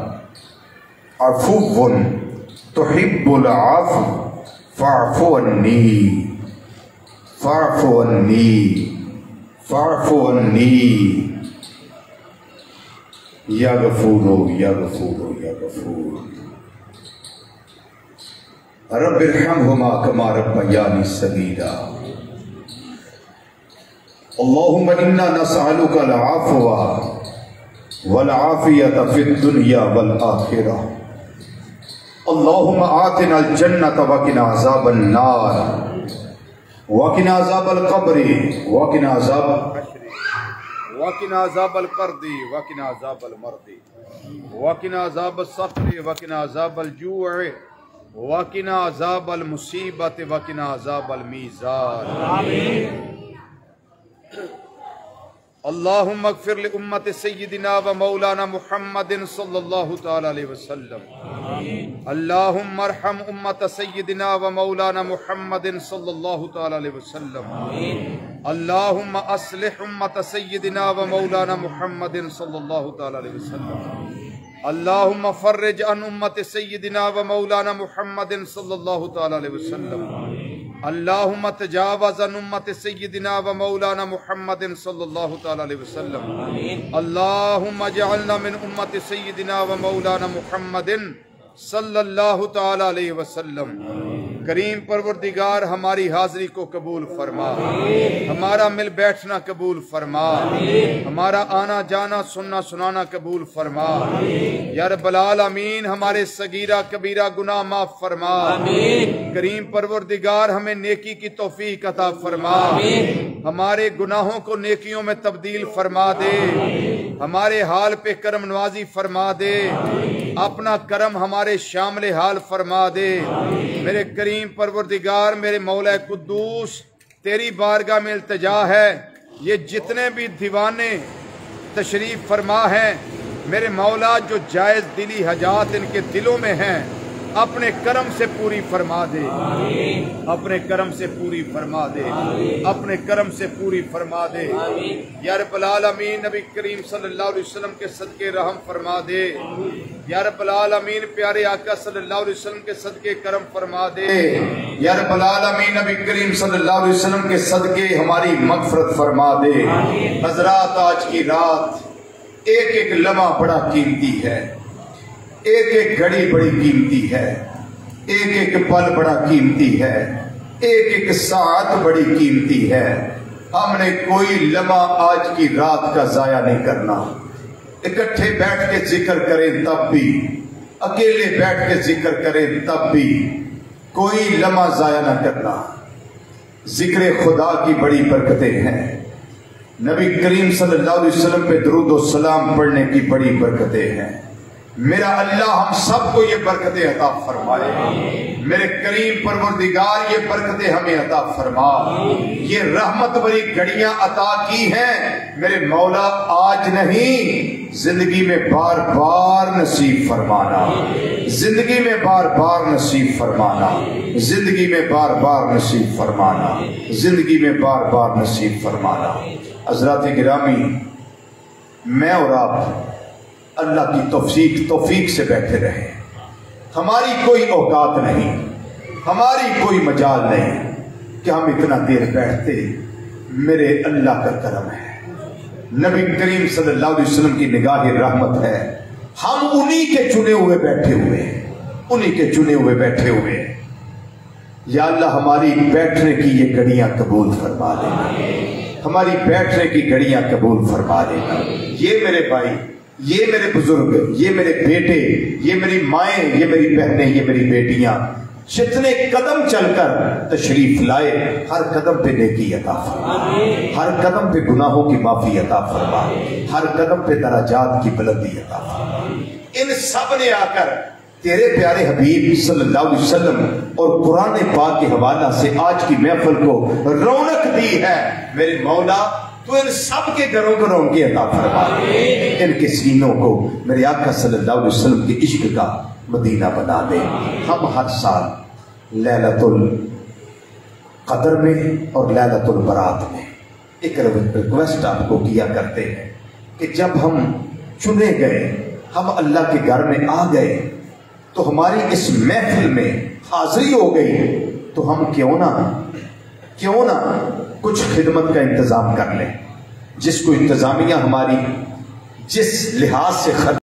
S1: عفو تحب العفو فاعف عنی فاعف عنی فاعف عنی یا غفورو یا غفورو یا غفور۔ رب ارحمہما کما ربیانی صغیرا۔ اللہم انا نسألک العفو والعافیۃ فی الدنیا والآخرہ۔ اللہم آتنا الجنۃ وقنا عذاب النار وقنا عذاب القبر وقنا عذاب القرد وقنا عذاب المرض وقنا عذاب الصقر وقنا عذاب الجوع وقنا عذاب المصیبت وقنا عذاب المیزان۔ اللہم اغفر لأمت سیدنا و مولانا محمد صلی اللہ تعالی علیہ وسلم۔ اللہم ارحم امت سیدنا و مولانا محمد صلی اللہ تعالی علیہ وسلم۔ اللہم اصلح امت سیدنا و مولانا محمد صلی اللہ تعالی علیہ وسلم۔ اللہم فرج عن امت سیدنا و مولانا محمد صلی اللہ تعالی علیہ وسلم۔ اللہم تجاوز عن امت سیدنا و مولانا محمد صلی اللہ تعالی علیہ وسلم۔ اللہم اجعلنا من امت سیدنا و مولانا محمد صلی اللہ تعالی علیہ وسلم۔ کریم پروردگار ہماری حاضری کو قبول فرما، ہمارا مل بیٹھنا قبول فرما، ہمارا آنا جانا سننا سنانا قبول فرما۔ یا رب العالمین ہمارے صغیرہ کبیرہ گناہ معاف فرما۔ کریم پروردگار ہمیں نیکی کی توفیق عطا فرما، ہمارے گناہوں کو نیکیوں میں تبدیل فرما دے، ہمارے حال پہ کرم نوازی فرما دے، اپنا کرم ہمارے شامل حال فرما دے۔ میرے کریم پروردگار میرے مولا قدوس تیری بارگاہ میں التجا ہے، یہ جتنے بھی دیوانے تشریف فرما ہیں میرے مولا، جو جائز دلی حاجات ان کے دلوں میں ہیں اپنے کرم سے پوری فرما دے، اپنے کرم سے پوری فرما دے، اپنے کرم سے پوری فرما دے۔ یا رب العالمین نبی کریم صلی اللہ علیہ وسلم کے صدقے رحم فرما دے۔ یا رب العالمین پیارے آقا صلی اللہ علیہ وسلم کے صدقے کرم فرما دے۔ یا رب العالمین نبی کریم صلی اللہ علیہ وسلم کے صدقے ہماری مغفرت فرما دے۔ حضرات آج کی رات ایک ایک لمحہ بڑا قیمتی ہے، ایک ایک گھڑی بڑی قیمتی ہے، ایک ایک پل بڑا قیمتی ہے، ایک ایک ساعت بڑی قیمتی ہے۔ ہم نے کوئی لمحہ آج کی رات کا ضائع نہیں کرنا۔ اکٹھے بیٹھ کے ذکر کریں تب بھی، اکیلے بیٹھ کے ذکر کریں تب بھی، کوئی لمحہ ضائع نہ کرنا۔ ذکر خدا کی بڑی برکتیں ہیں، نبی کریم صلی اللہ علیہ وسلم پہ درود و سلام پڑھنے کی بڑی برکتیں ہیں۔ میرا اللہ ہم سب کو یہ برکتیں عطا فرمائے، میرے کریم پروردگار یہ برکتیں ہمیں عطا فرما، یہ رحمت بری گھڑیاں عطا کی ہیں میرے مولا، آج نہیں زندگی میں بار بار نصیب فرمانا، زندگی میں بار بار نصیب فرمانا، زندگی میں بار بار نصیب فرمانا، زندگی میں بار بار نصیب فرمانا۔ حضرات گرامی، میں اور آپ اللہ کی توفیق سے بیٹھے رہے، ہماری کوئی اوقات نہیں، ہماری کوئی مجال نہیں کہ ہم اتنا دیر بیٹھتے، میرے اللہ کا کرم ہے، نبی کریم صلی اللہ علیہ وسلم کی نگاہ رحمت ہے، ہم انہی کے چنے ہوئے بیٹھے ہوئے ہیں، انہی کے چنے ہوئے بیٹھے ہوئے ہیں۔ یا اللہ ہماری بیٹھنے کی یہ گھڑیاں قبول فرما دے، ہماری بیٹھنے کی گھڑیاں قبول فرما دے۔ یہ میرے بھائی، یہ میرے بزرگ، یہ میرے بیٹے، یہ میری مائیں، یہ میری بہنیں، یہ میری بیٹیاں جتنے قدم چل کر تشریف لائے، ہر قدم پہ نیکی عطا فرما، ہر قدم پہ گناہوں کی معافی عطا فرما، ہر قدم پہ درجات کی بلندی عطا فرما۔ ان سب نے آ کر تیرے پیارے حبیب صلی اللہ علیہ وسلم اور قرآن پاک کے حوالہ سے آج کی محفل کو رونق دی ہے۔ میرے مولا تو ان سب کے گھروں کو رونقیں عطا فرما، ان کے سینوں کو میرے آقا صلی اللہ علیہ وسلم کے عشق کا مدینہ بنا دے۔ ہم ہر سال لیلۃ القدر میں اور لیلۃ البرات میں ایک ریکویسٹ آپ کو کیا کرتے ہیں کہ جب ہم چنے گئے، ہم اللہ کے گھر میں آ گئے، تو ہماری اس محفل میں حاضری ہو گئی، تو ہم کیوں نہ کچھ خدمت کا انتظام کر لیں، جس کو انتظامیہ ہماری جس لحاظ سے خرچ